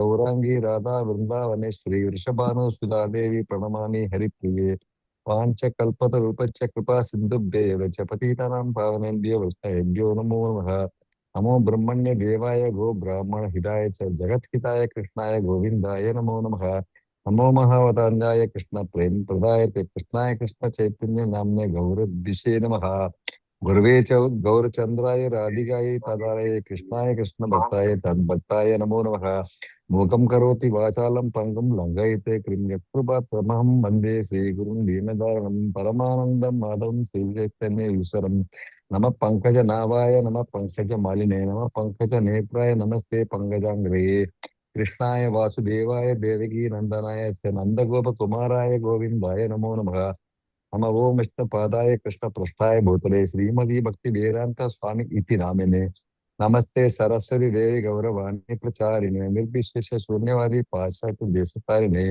गौरांगी राधा वृंदावनेश्वरी वृषभानुसुधा देवी प्रणमामि हरिप्रिये वाञ्छकल्पतरूपश्च कृपा सिन्धुभ्येव च पतितानां पावनेभ्यो वैष्णवेभ्यो नमो नमः। नमो ब्रह्मण्य देवाय गो ब्राह्मण हिताय च जगत्हिताय कृष्णाय गोविन्दाय नमो नमः। नमो महावतान्याय कृष्ण प्रेम प्रदाय ते कृष्णाय कृष्ण चैतन्य नाम्ने गौरद्विषे नमः। गुरवे च गौरचंद्राय राधिकाय तदालय कृष्णाय कृष्ण भक्ताय तद्भक्ताय नमो नमः। मूकं करोति वाचालं पंगुं लंघयते कृपात्तमहं वन्दे श्रीगुरुं दीनदारणं परमानन्दं माधवं श्रीचैतन्य ईश्वरं। नमः पंकजनाभाय नमः पंकजमालिने नमः पंकजनेत्राय नमस्ते पंकजाङ्घ्रे। कृष्णाय वासुदेवाय देवकी नंदनाय च नंदगोपकुमाराय गोविन्दाय नमो नमः। नम ओं विष्णुपादाय कृष्णपृष्ठाय भूतले श्रीमती भक्ति वेदांत स्वामी इति नामिने। नमस्ते सरस्वती देवी गौरवाणी प्रचारिणे निर्विशेष शून्यवादी पाश्चात्य देशतारिणे।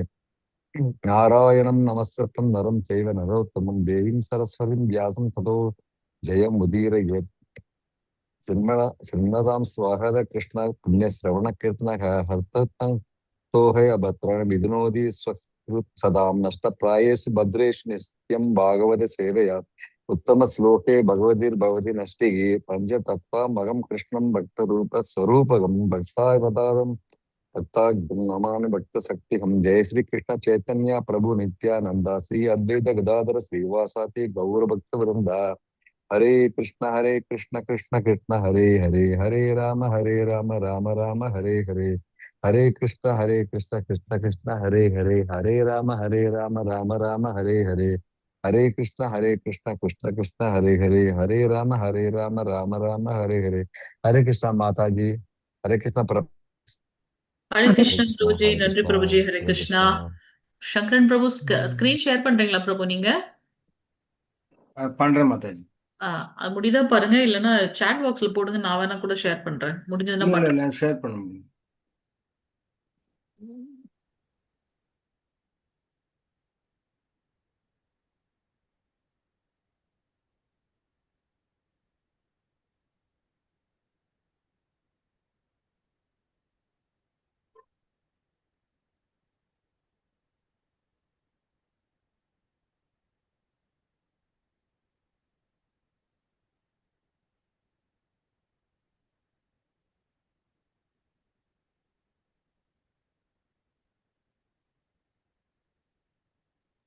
नारायणं नमस्कृतं नरं चैव नरोत्तमं देवीं सरस्वतीं व्यासं ततो जयमुदीरयेत्। श्रीमदां स्वागत कृष्ण पुण्यश्रवण कीर्तन हर्ततं तोहे अभद्राणि विधुनोति स्वकृत्सदां नष्टप्रायेषु भद्रेषु नित्यं भागवत सेवया उत्तम श्लोके भगवतीर्भवति नष्टिः पञ्चतत्त्वामहं कृष्णं भक्तरूपस्वरूपकं भक्तावतारं भक्ताग्रं नमामि भक्तशक्तिहं। जय श्री कृष्ण चैतन्य प्रभु नित्यानंदा श्री अद्वैत गदाधर श्रीवासाति गौरभक्तवृंदा। हरे कृष्ण कृष्ण कृष्ण हरे हरे हरे राम राम राम हरे हरे। हरे कृष्ण कृष्ण कृष्ण हरे हरे हरे राम राम राम हरे हरे। हरे कृष्ण कृष्ण कृष्ण हरे हरे हरे राम राम राम हरे हरे। हरे कृष्ण माता जी। हरे कृष्ण प्रभु। हरे हरे कृष्ण कृष्ण प्रभुजी, हरे नंरी कृष्ण प्रभुजी, हरे हरे कृष्णा। कृष्ण। சங்கரன் பிரபு ஸ்கிரீன் ஷேர் பண்றீங்களா பிரபு நீங்க? பண்றேன் மாதாஜி. அது முடியுதா பாருங்க, இல்லைன்னா சாட் பாக்ஸ்ல போடுங்க, நான் வேணா கூட ஷேர் பண்றேன். முடிஞ்சதுன்னா இல்ல பண்றேன். நான் ஷேர் பண்ண முடியும்.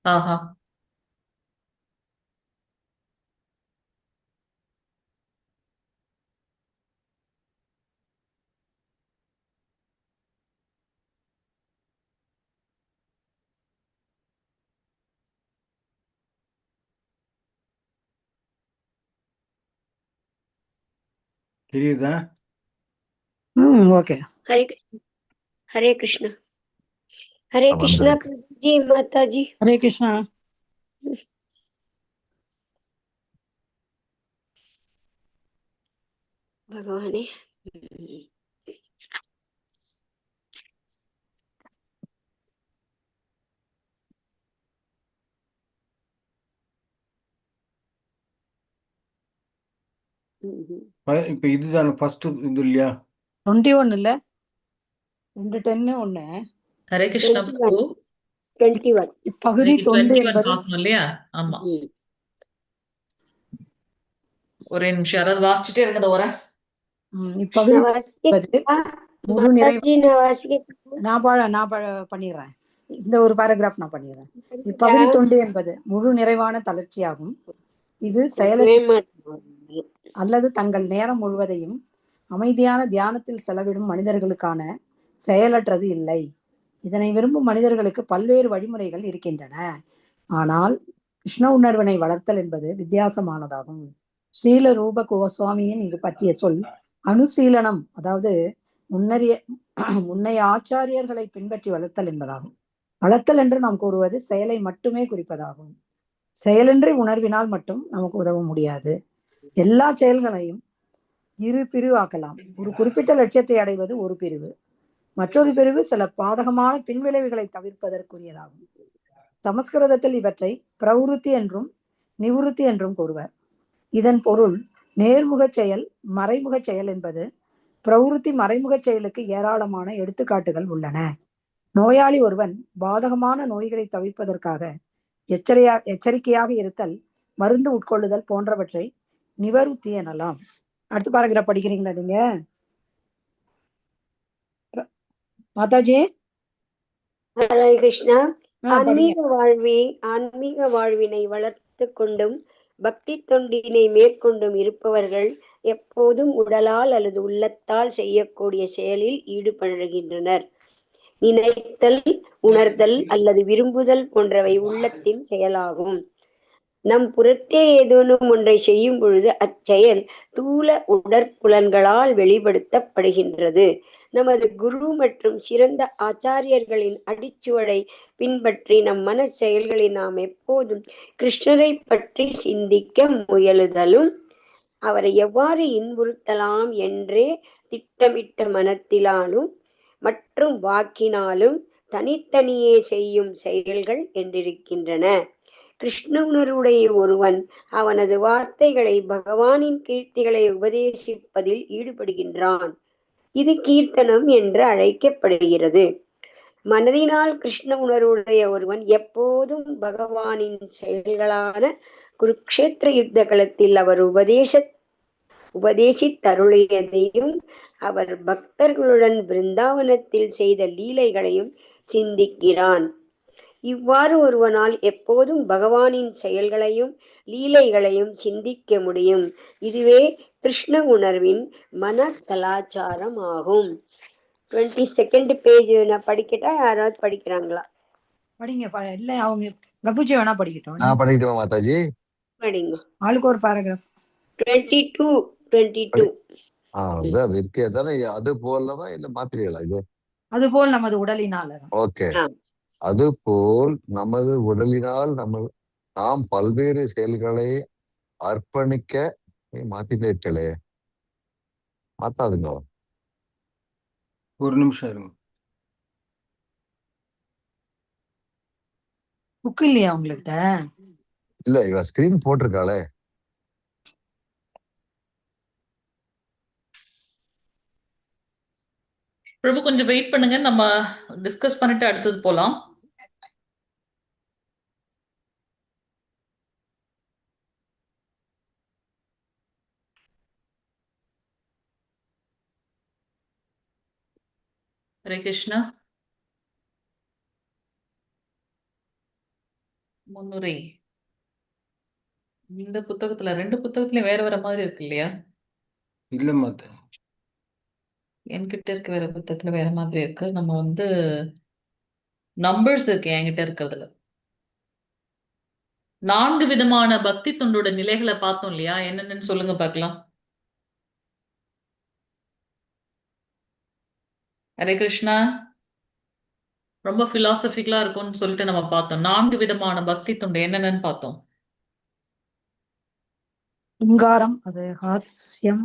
ஆஹா, தெரியுதா? ஓகே. हरे कृष्ण प्रभु जी माता जी। हरे कृष्णा। भगवाने இப்ப இதுதான் ஃபர்ஸ்ட் இது இல்லையா? 21 இல்ல, 2:10 ஒண்ணு. ஹரே கிருஷ்ணா பிரபு. 21 இப்பகுதி இன்னைக்கு தொண்டு 21 என்பது பார்க்கணும் இல்லையா? ஆமா, ஒரே நிமிஷம் யாராவது வாசிச்சுட்டே இருக்கிறத வரேன். இப்பகுதி என்பது முழு நிறைவு. माताजी नवासी நான் பண்ணிடுறேன். இந்த ஒரு பேராகிராஃப் நான் பண்ணிடுறேன். இப்பகுதி தொண்டு என்பது முழு நிறைவான தளர்ச்சியாகும். இது செயலற்ற அல்லது தங்கள் நேரம் முழுவதையும் அமைதியான தியானத்தில் செலவிடும் மனிதர்களுக்கான செயலற்றது இல்லை. இதனை விரும்பும் மனிதர்களுக்கு பல்வேறு வழிமுறைகள் இருக்கின்றன. ஆனால் கிருஷ்ண உணர்வினை வளர்த்தல் என்பது வித்தியாசமானதாகும். ஸ்ரீல ரூப கோஸ்வாமியின் இது பற்றிய சொல் அனுசீலனம், அதாவது முன்னைய ஆச்சாரியர்களை பின்பற்றி வளர்த்தல் என்பதாகும். வளர்த்தல் என்று நாம் கூறுவது செயலை மட்டுமே குறிப்பதாகும். செயலின்றி உணர்வினால் மட்டும் நமக்கு உதவ முடியாது. எல்லா செயல்களையும் இரு பிரிவாக்கலாம். ஒரு குறிப்பிட்ட லட்சியத்தை அடைவது ஒரு பிரிவு, மற்றொரு பிரிவு சில பாதகமான பின்விளைவுகளை தவிர்ப்பதற்குரியதாகும். சமஸ்கிருதத்தில் இவற்றை பிரவருத்தி என்றும் நிவிருத்தி என்றும் கூறுவர். இதன் பொருள் நேர்முக செயல், மறைமுக செயல் என்பது பிரவருத்தி மறைமுக செயலுக்கு ஏராளமான எடுத்துக்காட்டுகள் உள்ளன. நோயாளி ஒருவன் பாதகமான நோய்களை தவிர்ப்பதற்காக எச்சரிக்கையாக இருத்தல், மருந்து உட்கொள்ளுதல் போன்றவற்றை நிவருத்தி எனலாம். அடுத்த பாராகிராஃப் படிக்கிறீங்களா நீங்க மாதாஜி? ஹரே கிருஷ்ணா. படிங்க. ஆன்மீக வாழ்வினை வளர்த்து கொண்டும் பக்தி தொண்டினை மேற்கொண்டும் இருப்பவர்கள் எப்போதும் உடலால் அல்லது உள்ளத்தால் செய்யக்கூடிய செயலில் ஈடுபடுகின்றனர். நினைத்தல், உணர்தல் அல்லது விரும்புதல் போன்றவை உள்ளத்தின் செயலாகும். நம் புறத்தே ஏதேனும் ஒன்றை செய்யும் பொழுது அச்செயல் தூல உடற்புலன்களால் வெளிப்படுத்தப்படுகின்றது. நமது குரு மற்றும் சிறந்த ஆச்சாரியர்களின் அடிச்சுவடை பின்பற்றி நம் மன செயல்களில் நாம் எப்போதும் கிருஷ்ணரை பற்றி சிந்திக்க முயலுதலும், அவரை எவ்வாறு இன்புறுத்தலாம் என்றே திட்டமிட்ட மனத்தினாலும் மற்றும் வாக்கினாலும் தனித்தனியே செய்யும் செயல்கள் என்றிருக்கின்றன. கிருஷ்ண உணர்வுடைய ஒருவன் அவனது வார்த்தைகளை பகவானின் கீர்த்திகளை உபதேசிப்பதில் ஈடுபடுகின்றான். இது கீர்த்தனம் என்று அழைக்கப்படுகிறது. மனதினால் கிருஷ்ண உணர்வுடைய ஒருவன் எப்போதும் பகவானின் செயல்களான குருக்ஷேத்திர யுத்த களத்தில் அவர் உபதேசித்தருளியதையும் அவர் பக்தர்களுடன் பிருந்தாவனத்தில் செய்த லீலைகளையும் சிந்திக்கிறான். இவ்வாறு ஒருவனால் எப்போதும் பகவானின் செயல்களையும் லீலைகளையும் சிந்திக்க முடியும். இதுவே கிருஷ்ண உணர்வின் மன கலாச்சாரம் ஆகும். 22nd பேஜ் நான் படிக்கட்டா? யாராவது படிக்கிறாங்களா? படிங்க. இல்ல அவங்க பிரபுஜி வேணா படிக்கட்டும். நான் படிக்கட்டுமா மாதாஜி? படிங்க. ஆளுக்கு ஒரு பாராகிராஃப். 22 அதான் இருக்கு. அதானே அது போலவா இல்ல மாத்திரைகளா இது? அதுபோல் நமது உடலினால. ஓகே. அதுபோல் நமது உடலினால் நாம் பல்வேறு செயல்களை அர்ப்பணிக்க மாத்திட்டே இருக்கலே, மாத்தாதுங்க. ஒரு நிமிஷம் இருங்க. புக் இல்லையா உங்கள்கிட்ட? இல்ல, இவ ஸ்கிரீன் போட்டிருக்காளே. பிரபு கொஞ்சம் வெயிட் பண்ணுங்க, நம்ம டிஸ்கஸ் பண்ணிட்டு அடுத்தது போலாம். ஹரே கிருஷ்ணா. முன்னுரை. இந்த புத்தகத்துல 2 புத்தகத்துலயும் வேற வேற மாதிரி இருக்கு இல்லையா? இல்ல மாத்த. என்கிட்ட இருக்க வேற புத்தகத்துல வேற மாதிரி இருக்கு. நம்ம நம்பர்ஸ் இருக்கு என்கிட்ட இருக்கிறதுல. 4 விதமான பக்தி தொண்டோட நிலைகளை பார்த்தோம் இல்லையா? என்னென்னு சொல்லுங்க பார்க்கலாம். ஹரே கிருஷ்ணா. ரொம்ப பிலாசபிக்கலா இருக்கும்னு சொல்லிட்டு நம்ம பார்த்தோம். 4 விதமான பக்தி தொண்டு என்னென்னு பார்த்தோம். சிங்காரம், அது ஹாஸ்யம்,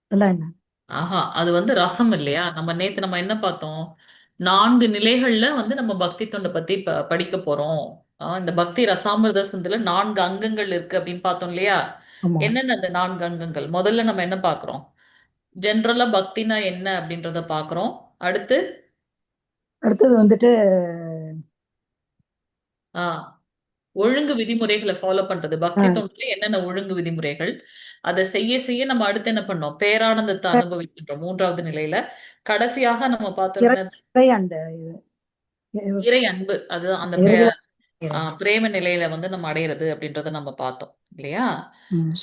அதெல்லாம் என்ன? ஆஹா, அது ரசம் இல்லையா? நேத்து நம்ம என்ன பார்த்தோம்? 4 நிலைகள்ல நம்ம பக்தி தொண்டை பத்தி படிக்க போறோம். இந்த பக்தி ரசாமிர்த சிந்துல 4 அங்கங்கள் இருக்கு அப்படின்னு பார்த்தோம் இல்லையா? ஆமா. என்னென்ன அந்த 4 அங்கங்கள்? முதல்ல நம்ம என்ன பார்க்கிறோம்? ஜென்ரலா பக்தினா என்ன அப்படின்றத பார்க்கிறோம். அடுத்தது ஒழுங்கு விதிமுறைகளை ஃபாலோ பண்றது. பக்தி தொண்டுல என்னென்ன ஒழுங்கு விதிமுறைகள், அதை செய்ய செய்ய நம்ம அடுத்து என்ன பண்ணோம்? பேரானந்தத்தை அனுபவிக்கின்றோம் 3வது நிலையில. கடைசியாக நம்ம பார்த்தோம் இறை அன்பு. அதுதான் அந்த பிரேம நிலையில நம்ம அடையிறது அப்படின்றத நம்ம பார்த்தோம் இல்லையா?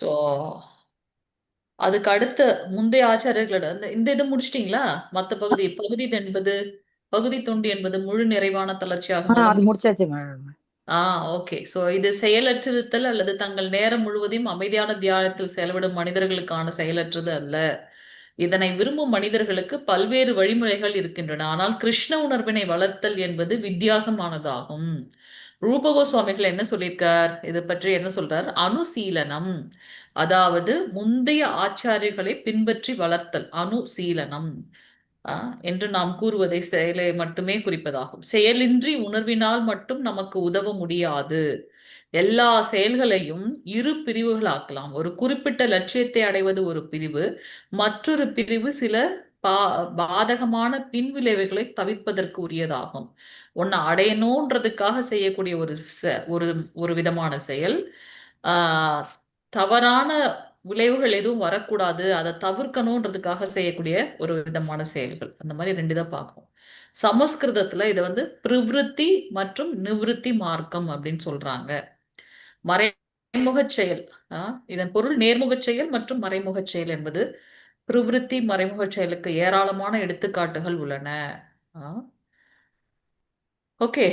சோ அதுக்கு அடுத்த முந்தைய ஆச்சாரியர்களோட இந்த இது முடிச்சிட்டீங்களா? மத்த பகுதி தொண்டு என்பது முழு நிறைவான தளர்ச்சியாகும். முடிச்சாச்சு. ஓகே. சோ இது செயலற்றிருத்தல் அல்லது தங்கள் நேரம் முழுவதையும் அமைதியான தியானத்தில் செலவிடும் மனிதர்களுக்கான செயலற்றது அல்ல. இதனை விரும்பும் மனிதர்களுக்கு பல்வேறு வழிமுறைகள் இருக்கின்றன. ஆனால் கிருஷ்ண உணர்வினை வளர்த்தல் என்பது வித்தியாசமானதாகும். ரூப கோஸ்வாமிகள் என்ன சொல்லியிருக்கார்? இதை பற்றி என்ன சொல்றார்? அனுசீலனம், அதாவது முந்தைய ஆச்சாரியர்களை பின்பற்றி வளர்த்தல் அனுசீலனம் என்று நாம் கூறுவதை செயலை மட்டுமே குறிப்பதாகும். செயலின்றி உணர்வினால் மட்டும் நமக்கு உதவ முடியாது. எல்லா செயல்களையும் 2 பிரிவுகளாக்கலாம். ஒரு குறிப்பிட்ட லட்சியத்தை அடைவது ஒரு பிரிவு, மற்றொரு பிரிவு சில பாதகமான பின்விளைவுகளை தவிர்ப்பதற்கு உரியதாகும். ஒன்னு அடையணுன்றதுக்காக செய்யக்கூடிய ஒரு ஒரு விதமான செயல். ஆஹ் தவறான விளைவுகள் எதுவும் வரக்கூடாது, அதை தவிர்க்கணுன்றதுக்காக செய்யக்கூடிய ஒரு விதமான செயல்கள். அந்த மாதிரி ரெண்டு தான் பார்க்கணும். சமஸ்கிருதத்துல இதை வந்து பிரவிருத்தி மற்றும் நிவிருத்தி மார்க்கம் அப்படின்னு சொல்றாங்க. மறைமுகச் செயல், இதன் பொருள் நேர்முகச் செயல் மற்றும் மறைமுகச் செயல் என்பது. பிரவிருத்தி மறைமுகச் செயலுக்கு ஏராளமான எடுத்துக்காட்டுகள் உள்ளன. ஓகே.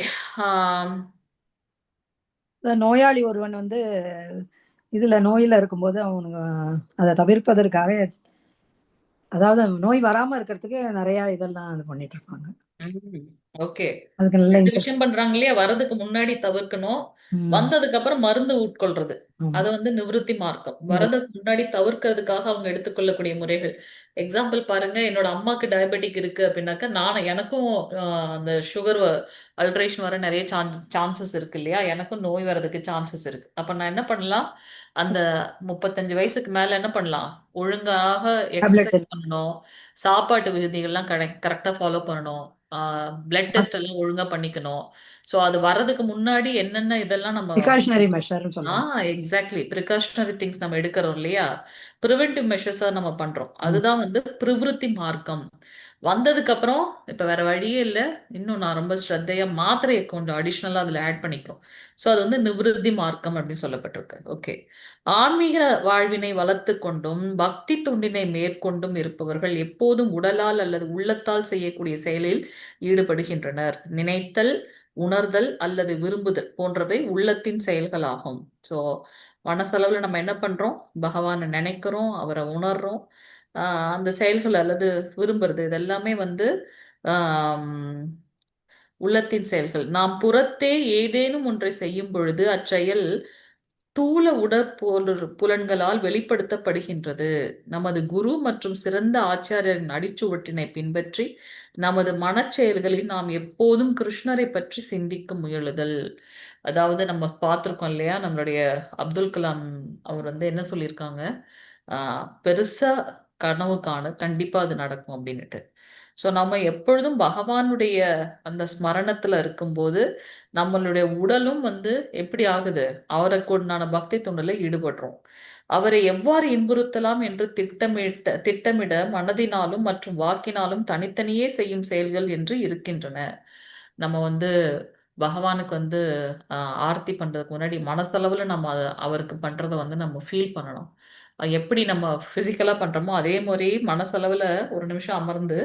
நோயாளி ஒருவன் வந்து இதுல நோயில இருக்கும்போது அவனுங்க அதை தவிர்ப்பதற்காக, அதாவது நோய் வராம இருக்கிறதுக்கு நிறைய இதெல்லாம் இது பண்ணிட்டு இருப்பாங்க. ஓகே, அதுக்கு நல்ல ரெண்டு இன்ட்ரெஸ்ட். விஷயம் பண்றாங்க இல்லையா? வர்றதுக்கு முன்னாடி தவிர்க்கணும், வந்ததுக்கு அப்புறம் மருந்து உட்கொள்றது, அது வந்து நிவிருத்தி மார்க்கம். வரதுக்கு முன்னாடி தவிர்க்கிறதுக்காக அவங்க எடுத்துக்கொள்ளக்கூடிய முறைகள். எக்ஸாம்பிள் பாருங்க, என்னோட அம்மாக்கு டயபெட்டிக் இருக்கு அப்படின்னாக்கா எனக்கும் அந்த சுகர் அல்ட்ரேஷன் வர நிறைய சான்சஸ் இருக்கு இல்லையா? எனக்கும் நோய் வர்றதுக்கு சான்சஸ் இருக்கு. அப்ப நான் என்ன பண்ணலாம்? அந்த 35 வயசுக்கு மேல என்ன பண்ணலாம்? ஒழுங்காக எக்ஸசைஸ் பண்ணணும், சாப்பாட்டு விகுதிகள்லாம் கரெக்டா ஃபாலோ பண்ணணும், பிளட் டெஸ்ட் எல்லாம் ஒழுங்கா பண்ணிக்கணும். சோ அது வர்றதுக்கு முன்னாடி என்னென்ன இதெல்லாம் நம்ம பிரிகாஷனரி மெஷர்னு சொல்லுவாங்க. எக்ஸாக்ட்லி பிரிகாஷனரி திங்ஸ் நம்ம எடுக்கிறோம் இல்லையா? ப்ரிவென்டிவ் மெஷர்ஸா நம்ம பண்றோம். அதுதான் வந்து பிரவிருத்தி மார்க்கம். வந்ததுக்கு அப்புறம் இப்ப வேற வழியே இல்லை, இன்னும் நான் ரொம்ப ஸ்ரத்தையா மாத்திரையை கொஞ்சம் அடிஷ்னலா அதுல ஆட் பண்ணிக்கிறோம். சோ அது வந்து நிவிருத்தி மார்க்கம் அப்படின்னு சொல்லப்பட்டிருக்கு. ஓகே. ஆன்மீக வாழ்வினை வளர்த்து கொண்டும் பக்தி தொண்டினை மேற்கொண்டும் இருப்பவர்கள் எப்போதும் உடலால் அல்லது உள்ளத்தால் செய்யக்கூடிய செயலில் ஈடுபடுகின்றனர். நினைத்தல், உணர்தல் அல்லது விரும்புதல் போன்றவை உள்ளத்தின் செயல்களாகும். ஸோ மனசளவுல நம்ம என்ன பண்றோம்? பகவானை நினைக்கிறோம், அவரை உணர்றோம். அந்த செயல்கள் அல்லது விரும்புறது இதெல்லாமே வந்து உள்ளத்தின் செயல்கள். நாம் புறத்தே ஏதேனும் ஒன்றை செய்யும் பொழுது அச்செயல் ஸ்தூல புலன்களால் வெளிப்படுத்தப்படுகின்றது. நமது குரு மற்றும் சிறந்த ஆச்சாரியரின் அடிச்சுவட்டினை பின்பற்றி நமது மனச்செயல்களில் நாம் எப்போதும் கிருஷ்ணரை பற்றி சிந்திக்க முயலுதல். அதாவது நம்ம பார்த்திருக்கோம் இல்லையா, நம்மளுடைய அப்துல் கலாம் அவர் வந்து என்ன சொல்லியிருக்காங்க? பெருசா கனவு காண, கண்டிப்பா அது நடக்கும் அப்படின்னுட்டு. ஸோ நம்ம எப்பொழுதும் பகவானுடைய அந்த ஸ்மரணத்துல இருக்கும்போது நம்மளுடைய உடலும் வந்து எப்படி ஆகுது? அவருக்கு உண்டான பக்தி தொண்டுல ஈடுபடுறோம். அவரை எவ்வாறு இன்புறுத்தலாம் என்று திட்டமிட மனதினாலும் மற்றும் வாக்கினாலும் தனித்தனியே செய்யும் செயல்கள் என்று இருக்கின்றன. நம்ம வந்து பகவானுக்கு வந்து ஆர்த்தி பண்றதுக்கு முன்னாடி மனசளவுல நம்ம அவருக்கு பண்றதை வந்து நம்ம ஃபீல் பண்ணணும். எப்படி நம்ம பிசிக்கலா பண்றோமோ அதே மாதிரி மனசளவுல ஒரு நிமிஷம் அமர்ந்து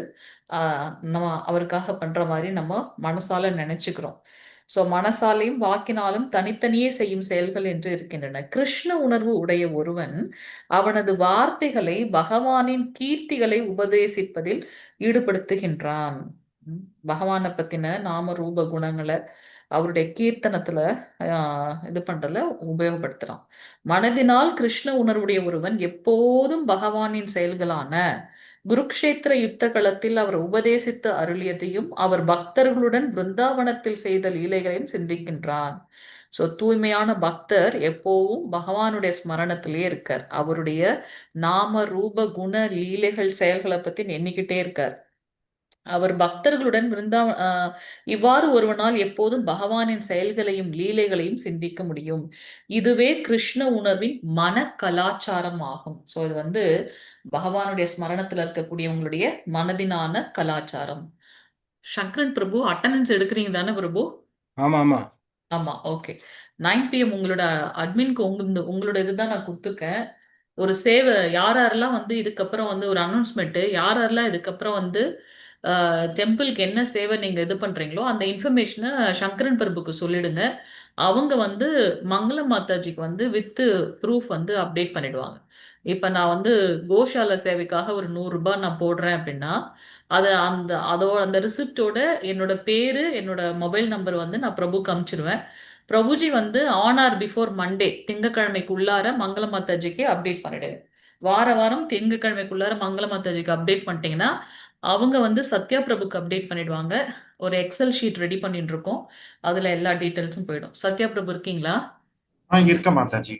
நம்ம அவருக்காக பண்ற மாதிரி நம்ம மனசால நினைச்சுக்கிறோம். சோ மனசாலையும் வாக்கினாலும் தனித்தனியே செய்யும் செயல்கள் என்று இருக்கின்றன. கிருஷ்ண உணர்வு உடைய ஒருவன் அவனது வார்த்தைகளை பகவானின் கீர்த்திகளை உபதேசிப்பதில் ஈடுபடுத்துகின்றான். பகவானை பத்தின நாம ரூப குணங்களை அவருடைய கீர்த்தனத்துல இது பண்றதுல உபயோகப்படுத்துறான். மனதினால் கிருஷ்ண உணர்வுடைய ஒருவன் எப்போதும் பகவானின் செயல்களான குருக்ஷேத்திர யுத்த களத்தில் அவர் உபதேசித்து அருளியதையும் அவர் பக்தர்களுடன் பிருந்தாவனத்தில் செய்த லீலைகளையும் சிந்திக்கின்றான். சோ தூய்மையான பக்தர் எப்போவும் பகவானுடைய ஸ்மரணத்திலேயே இருக்கார். அவருடைய நாம ரூப குண லீலைகள் செயல்களை பத்தி எண்ணிக்கிட்டே இருக்கார். அவர் பக்தர்களுடன் இவ்வாறு ஒருவனால் எப்போதும் பகவானின் செயல்களையும் லீலைகளையும் சிந்திக்க முடியும். இதுவே கிருஷ்ண உணர்வின் மன கலாச்சாரம் ஆகும். சோ இது வந்து பகவானுடைய ஸ்மரணத்துல இருக்கக்கூடியவங்களுடைய மனதினான கலாச்சாரம். சங்கரன் பிரபு அட்டண்டன்ஸ் எடுக்கிறீங்க தானே பிரபு? ஆமா ஆமா ஆமா, ஓகே. 9 PM உங்களோட அட்மின்க்கு உங்களோட இதுதான் நான் கொடுத்துருக்கேன். ஒரு சேவை யாரெல்லாம் வந்து இதுக்கப்புறம் வந்து ஒரு அனௌன்ஸ்மெண்ட், யாரெல்லாம் இதுக்கப்புறம் வந்து டெம்பிளுக்கு என்ன சேவை நீங்க இது பண்றீங்களோ அந்த இன்ஃபர்மேஷனை சங்கரன் பிரபுக்கு சொல்லிடுங்க. அவங்க வந்து மங்கள மாதாஜிக்கு வந்து வித் ப்ரூஃப் வந்து அப்டேட் பண்ணிடுவாங்க. இப்ப நான் வந்து கோஷாலா சேவைக்காக ஒரு 100 ரூபாய் நான் போடுறேன் அப்படின்னா அது அந்த ரிசிப்டோட என்னோட பேரு, என்னோட மொபைல் நம்பர் வந்து நான் பிரபுக்கு அனுப்பிச்சிடுவேன். பிரபுஜி வந்து on or before Monday திங்கக்கிழமைக்குள்ளார Mangala மாதாஜிக்கு update பண்ணிடுங்க. வாரம் திங்கக்கிழமைக்குள்ளார மங்கள மாதாஜிக்கு அப்டேட் பண்ணிட்டீங்கன்னா அவங்க வந்து சத்யா பிரபுக்கு அப்டேட் பண்ணிடுவாங்க. ஒரு எக்ஸல் ஷீட் ரெடி பண்ணிட்டு இருக்கோம், அதுல எல்லா டீட்டெயில்ஸும் போயிடும். சத்யா பிரபு இருக்கீங்களா? இருக்க மாதாஜி.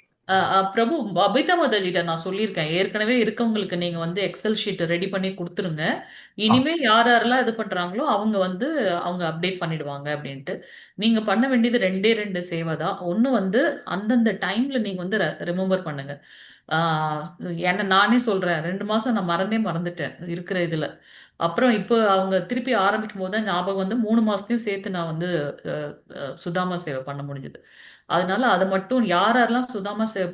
பிரபு, பபிதா மாதாஜிட்ட நான் சொல்லியிருக்கேன். ஏற்கனவே இருக்கவங்களுக்கு நீங்க வந்து எக்ஸல் ஷீட் ரெடி பண்ணி குடுத்துருங்க. ஆ, இனிமே யார் யாரெல்லாம் இது பண்றாங்களோ அவங்க வந்து அவங்க அப்டேட் பண்ணிடுவாங்க அப்படின்ட்டு. நீங்க பண்ண வேண்டியது 2 சேவை தான். ஒண்ணு வந்து அந்தந்த டைம்ல நீங்க வந்து ரிமெம்பர் பண்ணுங்க. ஆ, என்ன நானே சொல்றேன். 2 மாசம் நான் மறந்துட்டேன் இருக்கிற இதுல. அப்புறம் இப்போ அவங்க திருப்பி ஆரம்பிக்கும் போது தான் ஞாபகம் வந்து 3 மாசத்தையும் சேர்த்து நான் வந்து சுதாமா சேவை பண்ண முடிஞ்சது. அதனால அதை மட்டும் யார் யாரெல்லாம் சுதாமா சேவை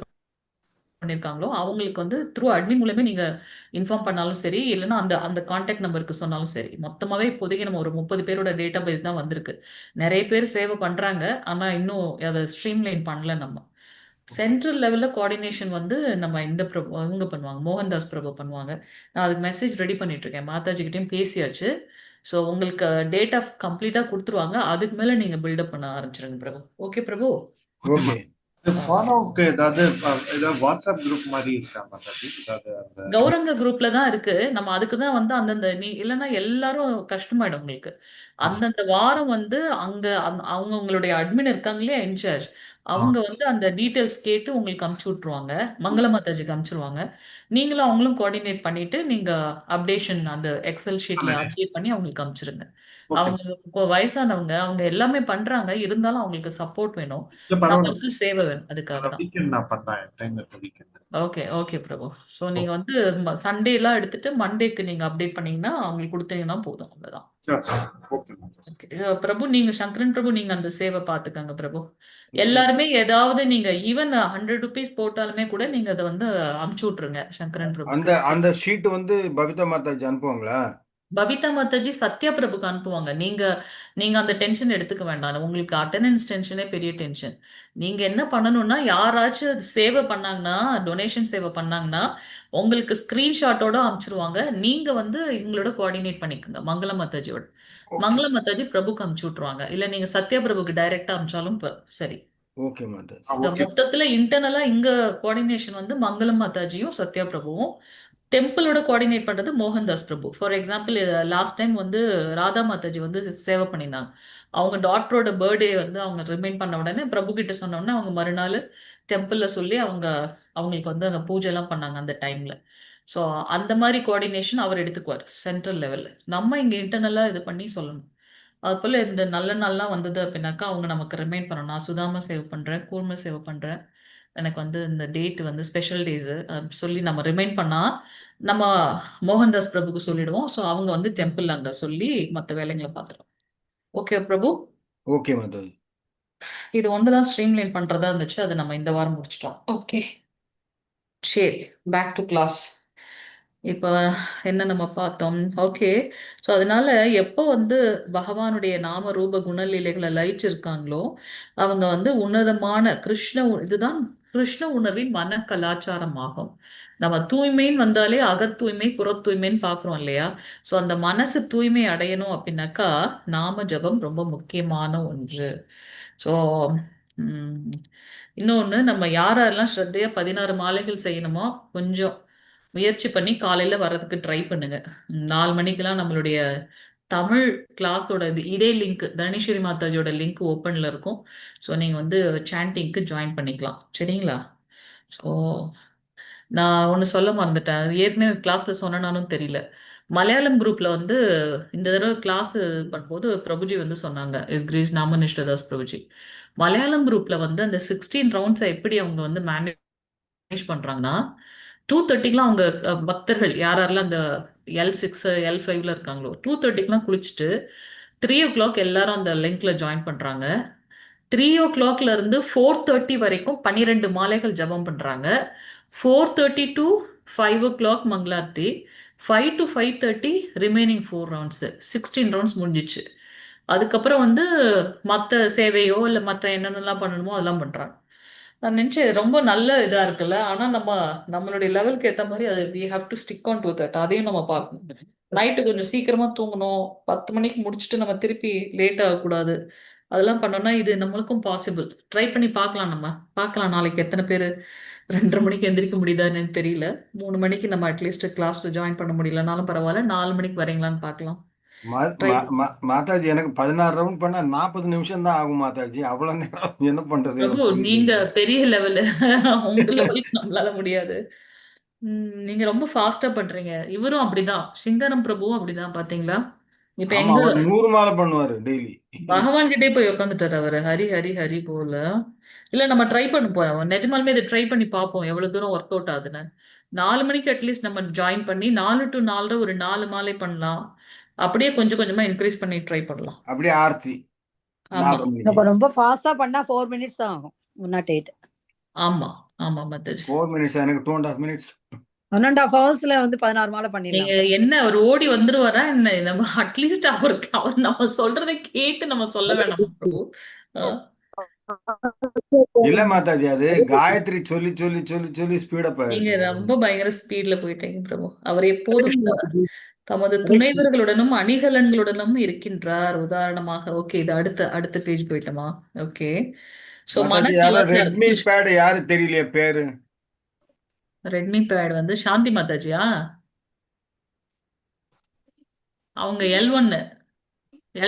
பண்ணியிருக்காங்களோ அவங்களுக்கு வந்து த்ரூ அட்மின் மூலமே நீங்க இன்ஃபார்ம் பண்ணாலும் சரி, இல்லைன்னா அந்த அந்த கான்டாக்ட் நம்பருக்கு சொன்னாலும் சரி. மொத்தமாவே இப்போதைக்கு நம்ம ஒரு 30 பேரோட டேட்டா பேஸ் தான் வந்திருக்கு. நிறைய பேர் சேவை பண்றாங்க, ஆனா இன்னும் அதை ஸ்ட்ரீம்லைன் பண்ணல நம்ம. சென்ட்ரல் லெவல்ல கோஆர்டினேஷன் வந்து நம்ம இந்த பிரபு இவங்க பண்ணுவாங்க, மோகன்தாஸ் பிரபு பண்ணுவாங்க. நான் அதுக்கு மெசேஜ் ரெடி பண்ணிட்டு இருக்கேன். மாதாஜி கிட்டயும் பேசியாச்சு. ஸோ உங்களுக்கு டேட்டா கம்ப்ளீட்டா கொடுத்துருவாங்க. அதுக்கு மேல நீங்க பில்டப் பண்ண ஆரம்பிச்சிருங்க பிரபு. ஓகே பிரபு. ஓகே. ஃபாலோவுக்கு ஏதாவது வாட்ஸ்அப் குரூப் மாதிரி இருக்கா மாதாஜி? ஏதாவது அந்த கௌரங்க குரூப்ல தான் இருக்கு. நம்ம அதுக்கு தான் வந்து அந்தந்த இல்லைன்னா எல்லாரும் கஷ்டமாயிடும் உங்களுக்கு. அந்தந்த வாரம் வந்து அங்க அவங்க உங்களுடைய அட்மின் இருக்காங்களே இன்சார்ஜ், அவங்க வந்து அந்த டீட்டெயில்ஸ் கேட்டு உங்களுக்கு அனுப்பிச்சு விட்டுருவாங்க. மங்கள மாதாஜிக்கு அனுப்பிச்சிருவாங்க. நீங்களும் அவங்களும் கோஆர்டினேட் பண்ணிட்டு நீங்க அப்டேஷன் அந்த எக்ஸல் ஷீட்ல சொல்லுங்க. அப்டேட் பண்ணி அவங்களுக்கு அனுப்பிச்சிருங்க. ஓகே. அவங்க இப்போ வயசானவங்க, அவங்க எல்லாமே பண்றாங்க. இருந்தாலும் அவங்களுக்கு சப்போர்ட் வேணும். இல்ல பரவாயில்ல. நம்மளுக்கு சேவை வேணும். அதுக்காக தான். வீக்கெண்ட் நான் பண்ணேன். டைம் இருக்க வீக்கெண்ட். ஓகே, ஓகே பிரபு. ஸோ நீங்க வந்து சண்டேலாம் எடுத்துட்டு மண்டேக்கு நீங்க அப்டேட் பண்ணீங்கன்னா அவங்களுக்கு கொடுத்தீங்கன்னா போதும். அவ்வளவுதான். சரி, சரி. ஓகே மாதாஜி. ஓகே. பிரபு நீங்க சங்கரன் பிரபு நீங்க அந்த சேவை பார்த்துக்கங்க பிரபு. எல்லாருமே ஏதாவது நீங்க ஈவன் 100 ருபீஸ் போட்டாலுமே கூட நீங்க அதை வந்து அமுச்சு விட்டுருங்க சங்கரன் பிரபுக்கு. அந்த அந்த ஷீட் வந்து பபிதா மாதாஜி அனுப்புவாங்களா? பபிதா மாதாஜி சத்யா பிரபுக்கு அனுப்புவாங்க. நீங்க நீங்க அந்த டென்ஷன் எடுத்துக்க வேண்டாம். உங்களுக்கு அட்டெண்டன்ஸ் டென்ஷனே பெரிய டென்ஷன். நீங்க என்ன பண்ணணும்னா யாராச்சும் சேவை பண்ணாங்கன்னா, டொனேஷன் சேவை பண்ணாங்கன்னா உங்களுக்கு ஸ்கிரீன்ஷாட்டோட அனுப்பிச்சிருவாங்க. நீங்க வந்து இவங்களோட கோஆர்டினேட் பண்ணிக்கோங்க மங்கள மாதாஜியோட. ஓகே மங்கள மாதாஜி பிரபுக்கு அனுப்பிச்சு விட்டுருவாங்க. இல்ல நீங்க சத்யா பிரபுக்கு டைரக்டா அனுப்பிச்சாலும் சரி. ஓகே மாதாஜி. ஓகே. மொத்தத்துல இன்டர்னலா இங்க கோஆர்டினேஷன் வந்து மங்களம் மாதாஜியும் சத்யா பிரபுவும், டெம்பிளோட கோஆர்டினேட் பண்றது மோகன்தாஸ் பிரபு. ஃபார் எக்ஸாம்பிள் லாஸ்ட் டைம் வந்து ராதா மாதாஜி வந்து சேவை பண்ணியிருந்தாங்க. அவங்க டாக்டரோட பர்த்டே வந்து அவங்க ரிமைண்ட் பண்ண உடனே பிரபு கிட்ட சொன்ன உடனே அவங்க மறுநாள் டெம்பிள்ல சொல்லி அவங்களுக்கு வந்து அங்க பூஜை எல்லாம் பண்ணாங்க அந்த டைம்ல. ஸோ அந்த மாதிரி கோஆர்டினேஷன் அவர் எடுத்துக்குவார் சென்ட்ரல் லெவல்ல. நம்ம இங்க இன்டர்னலா இது பண்ணி சொல்லணும். அது போல இந்த நல்ல நாள்லாம் வந்தது அப்படின்னாக்கா அவங்க நமக்கு ரிமைண்ட் பண்ணணும். நான் சுதாமா சேவ் பண்றேன், கூர்ம சேவ் பண்றேன். எனக்கு வந்து இந்த டேட் வந்து ஸ்பெஷல் டேஸ் சொல்லி நம்ம ரிமைண்ட் பண்ணா நம்ம மோகன்தாஸ் பிரபுக்கு சொல்லிடுவோம். ஸோ அவங்க வந்து டெம்பிள் அங்க சொல்லி மற்ற வேலைங்களை பார்த்துருவோம். ஓகே பிரபு. ஓகே மாதாஜி. இது ஒண்ணுதான் ஸ்ட்ரீம்லைன் பண்றதா இருந்துச்சு. அதை நம்ம இந்த வாரம் முடிச்சிட்டோம். ஓகே சரி, பேக் டு கிளாஸ். இப்போ என்ன நம்ம பார்த்தோம்? ஓகே. ஸோ அதனால எப்போ வந்து பகவானுடைய நாம ரூப குணலீலைகளை லயிச்சிருக்காங்களோ அவங்க வந்து உன்னதமான இதுதான் கிருஷ்ண உணர்வின் மன கலாச்சாரம் ஆகும். நம்ம தூய்மைன்னு வந்தாலே அகத் தூய்மை புற தூய்மைன்னு பார்க்குறோம் இல்லையா? ஸோ அந்த மனசு தூய்மை அடையணும் அப்படின்னாக்கா நாம ஜபம் ரொம்ப முக்கியமான ஒன்று. ஸோ இன்னொன்று நம்ம யாரெல்லாம் ஸ்ரத்தையா 16 மாலைகள் செய்யணுமோ கொஞ்சம் முயற்சி பண்ணி காலையில வர்றதுக்கு ட்ரை பண்ணுங்க. 4 மணிக்கெல்லாம் நம்மளுடைய தமிழ் கிளாஸோட இதே லிங்க் தனீஸ்வரி மாதாஜியோட லிங்க் ஓப்பன்ல இருக்கும். ஸோ நீங்க வந்து சாண்டிங்க்கு ஜாயின் பண்ணிக்கலாம். சரிங்களா? ஸோ நான் ஒன்று சொல்ல மறந்துட்டேன். அது ஏற்கனவே கிளாஸ்ல சொன்னனானும் தெரியல. மலையாளம் குரூப்ல வந்து இந்த தடவை கிளாஸ் பண்ணும்போது பிரபுஜி வந்து சொன்னாங்க, இஸ் கிரீஸ் நாமனிஷ்டதாஸ் பிரபுஜி. மலையாளம் குரூப்ல வந்து அந்த 16 ரவுண்ட்ஸை எப்படி அவங்க வந்து மேனேஜ் பண்றாங்கன்னா 2:30க்குலாம் அவங்க பக்தர்கள் யாரெல்லாம் அந்த L6 L5ல இருக்காங்களோ 2:30க்குலாம் குளிச்சுட்டு 3 o'clock எல்லாரும் அந்த லிங்க்ல ஜாயின் பண்றாங்க. 3 o'clockல இருந்து 4:30 வரைக்கும் 12 மாலைகள் ஜபம் பண்றாங்க. 4:30 to 5 o'clock மங்களார்த்தி, 5 to 5:30 remaining 4 rounds, 16 rounds முடிஞ்சிச்சு. அதுக்கப்புறம் வந்து மற்ற சேவையோ இல்லை மற்ற என்னென்னலாம் பண்ணணுமோ அதெல்லாம் பண்றாங்க. நான் நினைச்சேன் ரொம்ப நல்ல இதா இருக்குல்ல. ஆனா நம்மளுடைய லெவலுக்கு ஏத்த மாதிரி அது we have to stick on to that. அதையும் நம்ம பார்க்கணும். நைட்டு கொஞ்சம் சீக்கிரமா தூங்கணும். 10 மணிக்கு முடிச்சுட்டு நம்ம திருப்பி லேட் ஆகக்கூடாது. அதெல்லாம் பண்ணோம்னா இது நம்மளுக்கும் பாசிபிள். ட்ரை பண்ணி பார்க்கலாம். நம்ம பார்க்கலாம் நாளைக்கு எத்தனை பேர் 2:30 மணிக்கு எந்திரிக்க முடியுதான்னு தெரியல. 3 மணிக்கு நம்ம அட்லீஸ்ட் கிளாஸ்ல ஜாயின் பண்ண முடியலனாலும் பரவாயில்ல. 4 மணிக்கு வரீங்களான்னு பார்க்கலாம். ட்ரை மாதாஜி எனக்கு 16 ரவுண்ட் பண்ணா 40 நிமிஷம் தான் ஆகும் மாதாஜி. அவ்வளவு நேரம் என்ன பண்றது பிரபு, எனக்கு நீங்க புரியல. பெரிய லெவலு. உங்க லெவலுக்கு நம்மளால முடியாது. நீங்க ரொம்ப ஃபாஸ்டா பண்றீங்க. இவரும் அப்படிதான். சிங்கரம் பிரபுவும் அப்படிதான் பாத்தீங்களா? இப்ப ஆமா, எங்க அவர் 100 மாலை பண்ணுவாரு டெய்லி. பகவான் கிட்டே போய் உட்காந்துட்டாரு அவரு. ஹரி ஹரி ஹரி போல. இல்ல நம்ம ட்ரை பண்ண போறோம். நிஜமாலுமே இதை ட்ரை பண்ணி பார்ப்போம் எவ்வளவு தூரம் ஒர்க் அவுட் ஆகுதுன்னு. 4 மணிக்கு அட்லீஸ்ட் நம்ம ஜாயின் பண்ணி 4 to 4:30 ஒரு 4 மாலை பண்ணலாம். அப்படியே கொஞ்சம் கொஞ்சமா இன்க்ரீஸ் பண்ணி ட்ரை பண்ணலாம். அப்படியே ஆர்த்தி ஆமா 4:30 மணிக்கு. நம்ம ரொம்ப ஃபாஸ்டா பண்ணா 4 மினிட்ஸ் தான் ஆகும். 108. ஆமா ஆமா மாதாஜி. 4 மினிட்ஸ் எனக்கு 2.5 மினிட்ஸ். 1.5 ஹவர்ஸ்ல வந்து 16 மாலை நீங்க பண்ணிடலாம். என்ன ஒரு ஓடி வந்துருவாரா என்ன? நம்ம அட்லீஸ்ட் அவருக்கு அவர் நம்ம சொல்றதை கேட்டு நம்ம சொல்ல வேணாமா பிரபு? அஹ், இல்ல மாதாஜி, அது காயத்ரி சொல்லி சொல்லி சொல்லி சொல்லி ஸ்பீடப் நீங்க ஆயிடுச்சு. ரொம்ப பயங்கர ஸ்பீட்ல போயிட்டீங்க பிரபு. அவர் எப்போதும் கிருஷ்ணா மாதாஜி. தமது ஹரே கிருஷ்ணா. துணைவர்களுடனும் அணிகலன்களுடனும் இருக்கின்றார். உதாரணமாக ஓகே, இது அடுத்த அடுத்த பேஜ் போயிட்டோமா? ஓகே. சோ மன மாதாஜி, யாரோ கலாச்சாரம் ரெட்மி பேட் யாரு தெரியலையே பேரு. ரெட்மி பேட் வந்து சாந்தி மாதாஜியா? அவங்க L1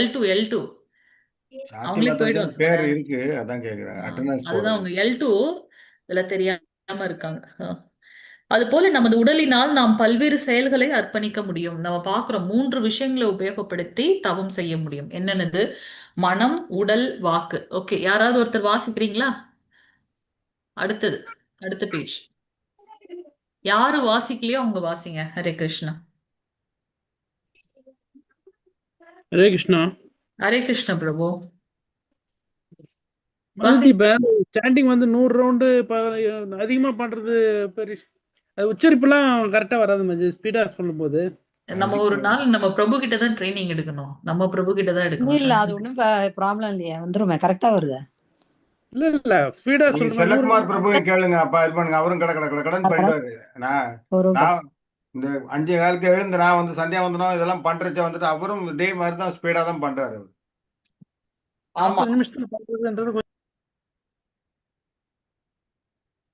L2 L2 சாந்தி அவங்களே மாதாஜின்னு போயிடுவாங்க. பேர் இருக்கு, அதான் கேக்குறேன். அட்டெண்டன்ஸ் அதுதான் போடுறது. அவங்க L2 இதுல தெரியாம இருக்காங்க. அது போல நமது உடலினால் நாம் பல்வேறு செயல்களை அர்ப்பணிக்க முடியும். நம்ம பார்க்கிறோம் 3 விஷயங்களை உபயோகப்படுத்தி தவம் செய்ய முடியும். என்னென்னது? மனம், உடல், வாக்கு. ஓகே, யாராவது ஒருத்தர் வாசிக்கிறீங்களா? அடுத்தது அடுத்த பேஜ். யாரு வாசிக்கலையோ அவங்க வாசிங்க. ஹரே கிருஷ்ணா. ஹரே கிருஷ்ணா. ஹரே கிருஷ்ண பிரபு. மாதாஜி, இப்ப சாண்டிங் வந்து 100 ரவுண்டு அதிகமா பண்றது பெரிய அது உச்சரிப்புலாம் கரெக்டா வராது மாதாஜி, ஸ்பீடா சொல்லும் போது. நம்ம ஒரு நாள் நம்ம பிரபு கிட்ட தான் ட்ரைனிங் எடுக்கணும். நம்ம பிரபு கிட்ட தான் எடுக்கணும். இல்ல அது ஒண்ணும் ப்ராப்ளம் இல்லையா, வந்துருமே, கரெக்டா வருது. இல்ல இல்ல ஸ்பீடா நீங்க சொல்றேன். செல்லக்குமார் பிரபுவை கேளுங்க, அப்பா இது பண்ணுங்க, அவரும் கட கட கட கடன் பண்ணிடுவாரு. நான் இந்த 5 காலுக்கு எழுந்து நான் வந்து சந்தியாவந்தனம் இதெல்லாம் பண்றச்ச வந்துட்டு அவரும் இதே மாதிரி தான் ஸ்பீடா தான் பண்றாரு. ஆமா 40 நிமிஷத்துல பண்றதுன்றது கொஞ்சம்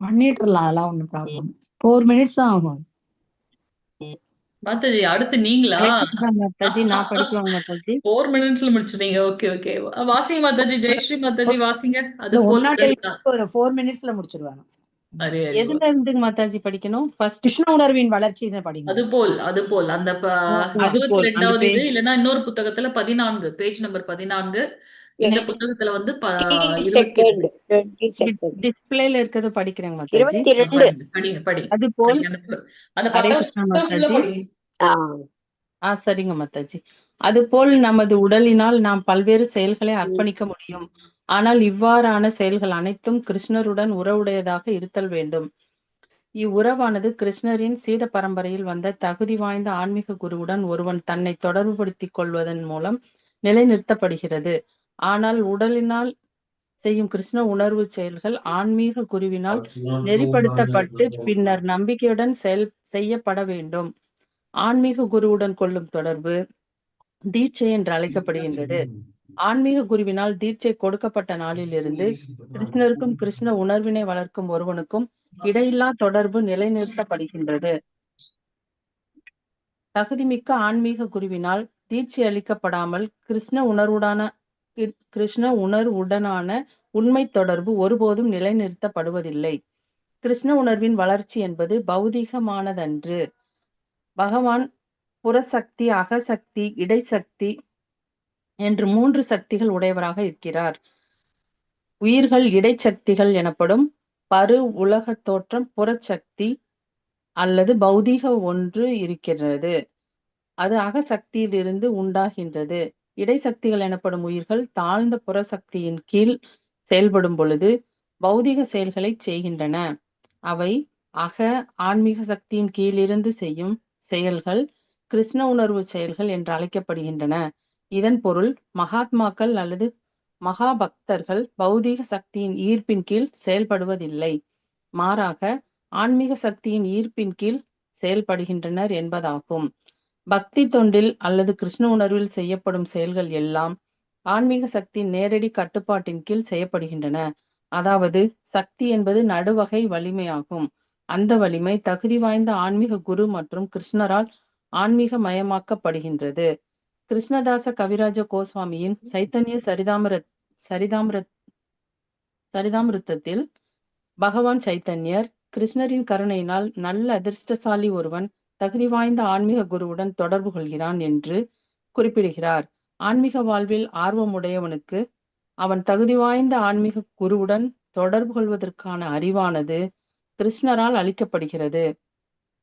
பண்ணிட்டுலாம், அதெல்லாம் ஒண்ணும் ப்ராப்ளம். 4 மினிட்ஸ் தான் ஆகும். மாதாஜி, அடுத்து நீங்களா? ஹரே கிருஷ்ணா மாதாஜி, நான் படிக்கலாமா மாதாஜி? 4 மினிட்ஸ்ல முடிச்சிட்டீங்க. ஓகே ஓகே, வாசிங்க மாதாஜி. ஜெயஸ்ரீ மாதாஜி வாசிங்க. அது இந்த போல் 108 ஒரு 4 மினிட்ஸ்ல முடிச்சிருவாங்க. ஹரி ஹரி எதுல இருந்து மாதாஜி படிக்கணும்? ஃபர்ஸ்ட் கிருஷ்ண உணர்வின் வளர்ச்சின்னு படிங்க. அது போல் அந்த அது போல் அந்த 22வது இது பேஜ் இல்லைன்னா இன்னொரு புத்தகத்துல 14 பேஜ் நம்பர் 14. இந்த புத்தகத்துல வந்து 20 22. செகண்ட் 20 செகண்ட் டிஸ்பிளேல இருக்கிறது படிக்கிறேங்க மாதாஜி. 22. படிங்க படிங்க. அது போல் அந்த ஹரே 10 கிருஷ்ணா புத்தகம் full ஆ மாதாஜி. படிங்க. சரிங்க மாதாஜி. அதுபோல் நமது உடலினால் நாம் பல்வேறு செயல்களை அர்ப்பணிக்க முடியும். ஆனால் இவ்வாறான செயல்கள் அனைத்தும் கிருஷ்ணருடன் உறவுடையதாக இருத்தல் வேண்டும். இவ்வுறவானது கிருஷ்ணரின் சீட பரம்பரையில் வந்த தகுதி வாய்ந்த ஆன்மீக குருவுடன் ஒருவன் தன்னை தொடர்புபடுத்திக் கொள்வதன் மூலம் நிலைநிறுத்தப்படுகிறது. ஆனால் உடலினால் செய்யும் கிருஷ்ண உணர்வு செயல்கள் ஆன்மீக குருவினால் நெறிப்படுத்தப்பட்டு பின்னர் நம்பிக்கையுடன் செய்யப்பட வேண்டும். ஆன்மீக குருவுடன் கொள்ளும் தொடர்பு தீட்சை என்று அழைக்கப்படுகின்றது. ஆன்மீக குருவினால் தீட்சை கொடுக்கப்பட்ட நாளிலிருந்து கிருஷ்ணருக்கும் கிருஷ்ண உணர்வினை வளர்க்கும் ஒருவனுக்கும் இடையில்லா தொடர்பு நிலைநிறுத்தப்படுகின்றது. தகுதிமிக்க ஆன்மீக குருவினால் தீட்சை அளிக்கப்படாமல் கிருஷ்ண உணர்வுடனான உண்மை தொடர்பு ஒருபோதும் நிலைநிறுத்தப்படுவதில்லை. கிருஷ்ண உணர்வின் வளர்ச்சி என்பது பௌதிகமானதன்று. பகவான் புறசக்தி, அகசக்தி, இடைசக்தி என்று 3 சக்திகள் உடையவராக இருக்கிறார். உயிர்கள் இடைச்சக்திகள் எனப்படும். பரு உலக தோற்றம் புறச்சக்தி அல்லது பௌதீக ஒன்று இருக்கிறது. அது அகசக்தியிலிருந்து உண்டாகின்றது. இடைசக்திகள் எனப்படும் உயிர்கள் தாழ்ந்த புறசக்தியின் கீழ் செயல்படும் பொழுது பௌதிக செயல்களை செய்கின்றன. அவை அக ஆன்மீக சக்தியின் கீழிருந்து செய்யும் செயல்கள் கிருஷ்ண உணர்வு செயல்கள் என்று அழைக்கப்படுகின்றன. இதன் பொருள் மகாத்மாக்கள் அல்லது மகாபக்தர்கள் பௌதீக சக்தியின் ஈர்ப்பின் கீழ் செயல்படுவதில்லை. மாறாக ஆன்மீக சக்தியின் ஈர்ப்பின் கீழ் செயல்படுகின்றனர் என்பதாகும். பக்தி தொண்டில் அல்லது கிருஷ்ண உணர்வில் செய்யப்படும் செயல்கள் எல்லாம் ஆன்மீக சக்தியின் நேரடி கட்டுப்பாட்டின் கீழ் செய்யப்படுகின்றன. அதாவது சக்தி என்பது நடுவகை வலிமையாகும். அந்த வலிமை தகுதி வாய்ந்த ஆன்மீக குரு மற்றும் கிருஷ்ணரால் ஆன்மீக மயமாக்கப்படுகின்றது. கிருஷ்ணதாச கவிராஜ கோஸ்வாமியின் சைத்தன்ய சரிதாமிருத்தத்தில் பகவான் சைத்தன்யர் கிருஷ்ணரின் கருணையினால் நல்ல அதிர்ஷ்டசாலி ஒருவன் தகுதி வாய்ந்த ஆன்மீக குருவுடன் தொடர்பு கொள்கிறான் என்று குறிப்பிடுகிறார். ஆன்மீக வாழ்வில் ஆர்வமுடையவனுக்கு அவன் தகுதி வாய்ந்த ஆன்மீக குருவுடன் தொடர்பு கொள்வதற்கான அறிவானது கிருஷ்ணரால் அளிக்கப்படுகிறது.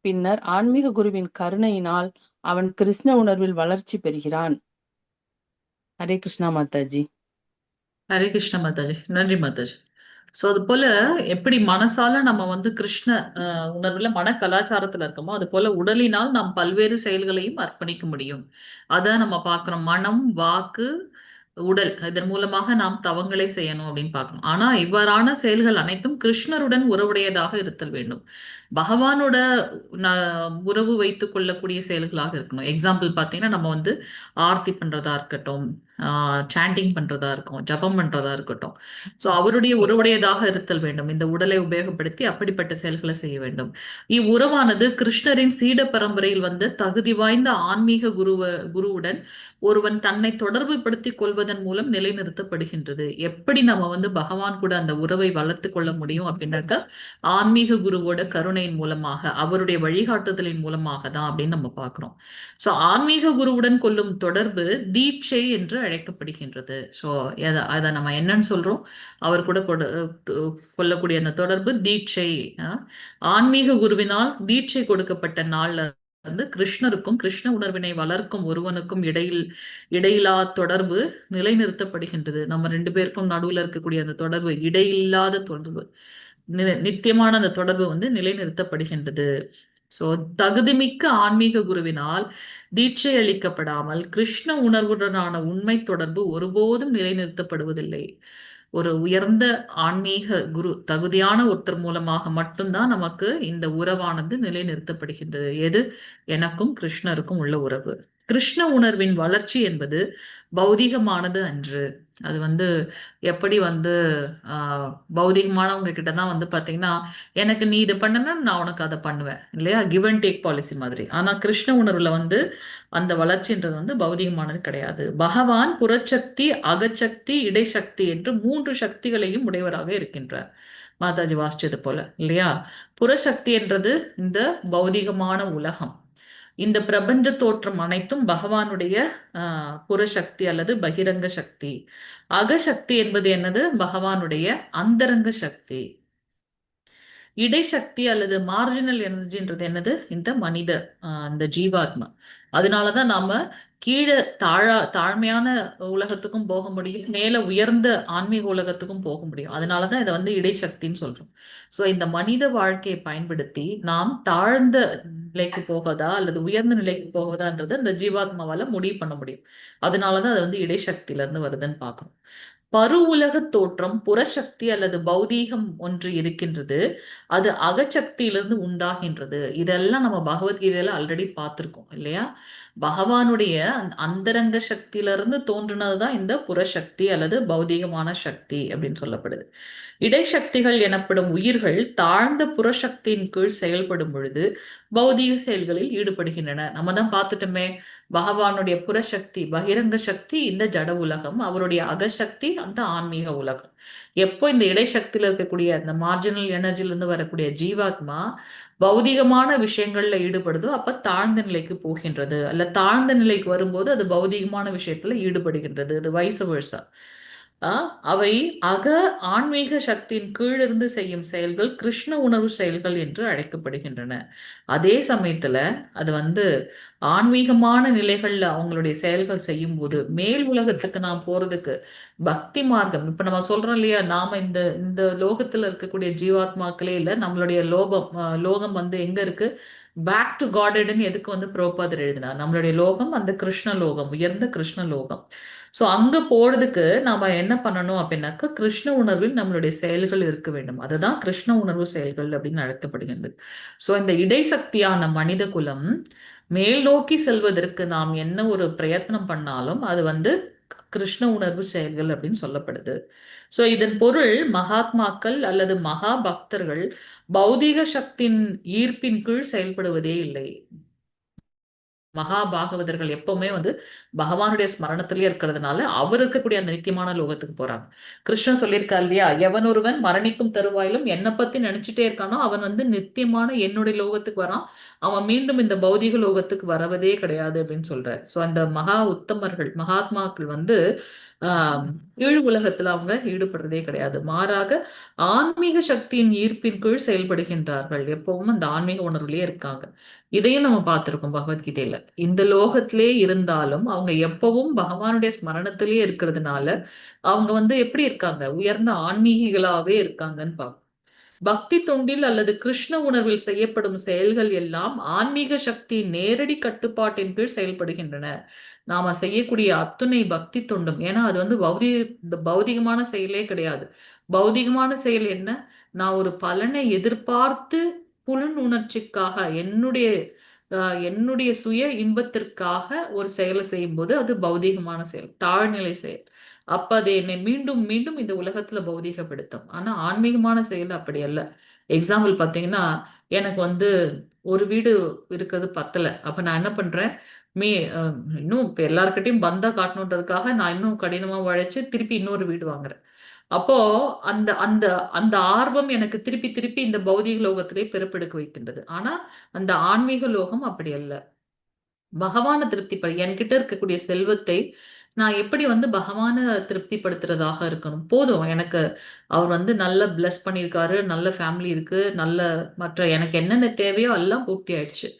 பின்னர் ஆன்மீக குருவின் கருணையினால் அவன் கிருஷ்ண உணர்வில் வளர்ச்சி பெறுகிறான். ஹரே கிருஷ்ணா மாதாஜி. ஹரே கிருஷ்ண மாதாஜி. நன்றி மாதாஜி. ஸோ அது போல எப்படி மனசால நம்ம வந்து கிருஷ்ண உணர்வுல மன கலாச்சாரத்துல இருக்கோமோ அது போல உடலினால் நாம் பல்வேறு செயல்களையும் அர்ப்பணிக்க முடியும். அத நம்ம பார்க்கிறோம். மனம், வாக்கு, உடல் இதன் மூலமாக நாம் தவங்களை செய்யணும் அப்படின்னு பார்க்கணும். ஆனா இவ்வாறான செயல்கள் அனைத்தும் கிருஷ்ணருடன் உறவுடையதாக இருத்தல் வேண்டும். பகவானோட உறவு வைத்துக் கொள்ளக்கூடிய செயல்களாக இருக்கணும். எக்ஸாம்பிள் பார்த்தீங்கன்னா நம்ம வந்து ஆர்த்தி பண்றதா இருக்கட்டும், சாண்டிங் பண்றதா இருக்கும், ஜபம் பண்றதா இருக்கட்டும். ஸோ அவருடைய உறவுடையதாக இருத்தல் வேண்டும். இந்த உடலை உபயோகப்படுத்தி அப்படிப்பட்ட செயல்களை செய்ய வேண்டும். இவ்வுறவானது கிருஷ்ணரின் சீட பரம்பரையில் வந்து தகுதி வாய்ந்த ஆன்மீக குருவுடன் ஒருவன் தன்னை தொடர்பு படுத்திக் கொள்வதன் மூலம் நிலைநிறுத்தப்படுகின்றது. எப்படி நம்ம வந்து பகவான் கூட அந்த உறவை வளர்த்து கொள்ள முடியும் அப்படின்னாக்கா ஆன்மீக குருவோட கருணையின் மூலமாக, அவருடைய வழிகாட்டுதலின் மூலமாக தான் அப்படின்னு நம்ம பார்க்கிறோம். ஸோ ஆன்மீக குருவுடன் கொள்ளும் தொடர்பு தீட்சை என்று அழைக்கப்படுகின்றது. ஸோ அதை நம்ம என்னன்னு சொல்றோம்? அவர் கூட கொள்ளக்கூடிய அந்த தொடர்பு தீட்சை. ஆன்மீக குருவினால் தீட்சை கொடுக்கப்பட்ட நாள்ல வந்து கிருஷ்ணருக்கும் கிருஷ்ண உணர்வினை வளர்க்கும் ஒருவனுக்கும் இடையிலா தொடர்பு நிலைநிறுத்தப்படுகின்றது. நம்ம ரெண்டு பேருக்கும் நடுவில் இருக்கக்கூடிய அந்த தொடர்பு, இடையில்லாத தொடர்பு, நித்தியமான அந்த தொடர்பு வந்து நிலைநிறுத்தப்படுகின்றது. சோ தகுதிமிக்க ஆன்மீக குருவினால் தீட்சை அளிக்கப்படாமல் கிருஷ்ண உணர்வுடனான உண்மை தொடர்பு ஒருபோதும் நிலைநிறுத்தப்படுவதில்லை. ஒரு உயர்ந்த ஆன்மீக குரு, தகுதியான ஒருத்தர் மூலமாக மட்டும்தான் நமக்கு இந்த உறவானது நிலைநிறுத்தப்படுகின்றது. எது? எனக்கும் கிருஷ்ணருக்கும் உள்ள உறவு. கிருஷ்ண உணர்வின் வளர்ச்சி என்பது பௌதிகமானது அன்று. அது வந்து எப்படி வந்து பௌதிகமானவங்க கிட்ட தான் வந்து பாத்தீங்கன்னா, எனக்கு நீ இது பண்ணனா நான் உனக்கு அதை பண்ணுவேன் இல்லையா, கிவ் அண்ட் டேக் பாலிசி மாதிரி. ஆனா கிருஷ்ண உணர்வுல வந்து அந்த வளர்ச்சின்றது வந்து பௌதிகமானது கிடையாது. பகவான் புறச்சக்தி, அகச்சக்தி, இடைசக்தி என்று 3 சக்திகளையும் உடையவராக இருக்கின்றார். மாதாஜி வாசிச்சது போல இல்லையா. புறசக்தி என்றது இந்த பௌதிகமான உலகம். இந்த பிரபஞ்ச தோற்றம் அனைத்தும் பகவானுடைய புறசக்தி அல்லது பகிரங்க சக்தி. அகசக்தி என்பது என்னது? பகவானுடைய அந்தரங்க சக்தி. இடைசக்தி அல்லது மார்ஜினல் எனர்ஜின்றது என்னது? இந்த மனித இந்த ஜீவாத்மா. அதனாலதான் நாம கீழே தாழ்மையான உலகத்துக்கும் போக முடியும், மேல உயர்ந்த ஆன்மீக உலகத்துக்கும் போக முடியும். அதனாலதான் இதை வந்து இடைசக்தின்னு சொல்றோம். சோ இந்த மனித வாழ்க்கையை பயன்படுத்தி நாம் தாழ்ந்த நிலைக்கு போகதா அல்லது உயர்ந்த நிலைக்கு போகதான்றது இந்த ஜீவாத்மாவால முடிவு பண்ண முடியும். அதனாலதான் அது வந்து இடைசக்தியில இருந்து வருதுன்னு பாக்குறோம். பரு உலக தோற்றம் புறசக்தி அல்லது பௌதீகம் ஒன்று இருக்கின்றது, அது அகச்சக்தியிலிருந்து உண்டாகின்றது. இதெல்லாம் நம்ம பகவத்கீதையில ஆல்ரெடி பார்த்திருக்கோம் இல்லையா. பகவானுடைய அந்தரங்க சக்தியிலிருந்து தோன்றினதுதான் இந்த புறசக்தி அல்லது பௌதீகமான சக்தி அப்படின்னு சொல்லப்படுது. இடைசக்திகள் எனப்படும் உயிர்கள் தாழ்ந்த புறசக்தியின் கீழ் செயல்படும் பொழுது பௌதீக செயல்களில் ஈடுபடுகின்றன. நம்ம தான் பார்த்துட்டோமே, பகவானுடைய புறசக்தி பகிரங்க சக்தி இந்த ஜட உலகம், அவருடைய அகசக்தி அந்த ஆன்மீக உலகம். எப்போ இந்த இடைசக்தியில இருக்கக்கூடிய அந்த மார்ஜினல் எனர்ஜில இருந்து வரக்கூடிய ஜீவாத்மா பௌதிகமான விஷயங்கள்ல ஈடுபடுதோ அப்ப தாழ்ந்த நிலைக்கு போகின்றது. அல்ல தாழ்ந்த நிலைக்கு வரும்போது அது பௌதிகமான விஷயத்துல ஈடுபடுகின்றது. அது வைஸ் வெர்சா. அவை அக ஆன்மீக சக்தியின் கீழிருந்து செய்யும் செயல்கள் கிருஷ்ண உணர்வு செயல்கள் என்று அழைக்கப்படுகின்றன. அதே சமயத்துல அது வந்து ஆன்மீகமான நிலைகள்ல அவங்களுடைய செயல்கள் செய்யும் போது மேல் உலகத்துக்கு நாம் போறதுக்கு பக்தி மார்க்கம், இப்ப நம்ம சொல்றோம் இல்லையா, நாம இந்த லோகத்துல இருக்கக்கூடிய ஜீவாத்மாக்களே இல்ல, நம்மளுடைய லோகம் வந்து எங்க இருக்கு? பேக் டு காடட்னு எதுக்கு வந்து பிரபுபாதர் எழுதினார்? நம்மளுடைய லோகம் அந்த கிருஷ்ண லோகம், உயர்ந்த கிருஷ்ண லோகம். சோ அங்க போறதுக்கு நாம என்ன பண்ணணும் அப்படின்னாக்கா கிருஷ்ண உணர்வில் நம்மளுடைய செயல்கள் இருக்க வேண்டும். அதுதான் கிருஷ்ண உணர்வு செயல்கள் அப்படின்னு அழைக்கப்படுகின்றது. சோ இந்த இடைசக்தியான மனித குலம் மேல் நோக்கி செல்வதற்கு நாம் என்ன ஒரு பிரயத்னம் பண்ணாலும் அது வந்து கிருஷ்ண உணர்வு செயல்கள் அப்படின்னு சொல்லப்படுது. சோ இதன் பொருள் மகாத்மாக்கள் அல்லது மகா பக்தர்கள் பௌதீக சக்தியின் ஈர்ப்பின் கீழ் செயல்படுவதே இல்லை. மகாபாகவதர்கள் எப்பவுமே வந்து பகவானுடைய ஸ்மரணத்திலேயே இருக்கிறதுனால அவர் இருக்கக்கூடிய அந்த நித்தியமான லோகத்துக்கு போறாங்க. கிருஷ்ணன் சொல்லியிருக்கார் இல்லையா, எவன் ஒருவன் மரணிக்கும் தருவாயிலும் என்னை பத்தி நினைச்சிட்டே இருக்கானோ அவன் வந்து நித்தியமான என்னுடைய லோகத்துக்கு வரான், அவன் மீண்டும் இந்த பௌதிக லோகத்துக்கு வரவதே கிடையாது அப்படின்னு சொல்றார். ஸோ அந்த மகா உத்தமர்கள் மகாத்மாக்கள் வந்து கீழ் உலகத்துல அவங்க ஈடுபடுறதே கிடையாது, மாறாக ஆன்மீக சக்தியின் ஈர்ப்பின் கீழ் செயல்படுகின்றார்கள், எப்பவும் அந்த ஆன்மீக உணர்வுலயே இருக்காங்க. இதையும் நம்ம பார்த்திருக்கோம் பகவத்கீதையில. இந்த லோகத்திலே இருந்தாலும் அவங்க எப்பவும் பகவானுடைய ஸ்மரணத்திலேயே இருக்கிறதுனால அவங்க வந்து எப்படி இருக்காங்க, உயர்ந்த ஆன்மீகிகளாவே இருக்காங்கன்னு பார்க்கணும். பக்தி தொண்டில் அல்லது கிருஷ்ண உணர்வில் செய்யப்படும் செயல்கள் எல்லாம் ஆன்மீக சக்தி நேரடி கட்டுப்பாட்டின் கீழ் செயல்படுகின்றன. நாம செய்யக்கூடிய அத்துணை பக்தி தொண்டும், ஏன்னா அது வந்து பௌதிகமான செயலே கிடையாது. பௌதிகமான செயல் என்ன, நான் ஒரு பலனை எதிர்பார்த்து புலன் உணர்ச்சிக்காக என்னுடைய சுய இன்பத்திற்காக ஒரு செயலை செய்யும்போது அது பௌதிகமான செயல், தாழ்நிலை செயல். அப்ப அது என்னை மீண்டும் மீண்டும் இந்த உலகத்துல பௌதிகப்படுத்தும். ஆனா ஆன்மீகமான செயல் அப்படி அல்ல. எக்ஸாம்பிள் பாத்தீங்கன்னா, எனக்கு வந்து ஒரு வீடு இருக்கிறது பத்தல, அப்ப நான் என்ன பண்றேன், இன்னும் இப்ப எல்லார்கிட்டயும் பந்தா காட்டணுன்றதுக்காக நான் இன்னும் கடினமா உழைச்சு திருப்பி இன்னொரு வீடு வாங்குறேன். அப்போ அந்த அந்த அந்த ஆர்வம் எனக்கு திருப்பி திருப்பி இந்த பௌதிக லோகத்திலே பிறப்பெடுக்க வைக்கின்றது. ஆனா அந்த ஆன்மீக லோகம் அப்படி அல்ல. பகவான என்கிட்ட இருக்கக்கூடிய செல்வத்தை நான் எப்படி வந்து பகவான திருப்திப்படுத்துறதாக இருக்கணும். போதும், எனக்கு அவர் வந்து நல்ல பிளஸ் பண்ணியிருக்காரு, நல்ல ஃபேமிலி இருக்கு, நல்ல மற்ற எனக்கு என்னென்ன தேவையோ எல்லாம் பூர்த்தி ஆயிடுச்சு.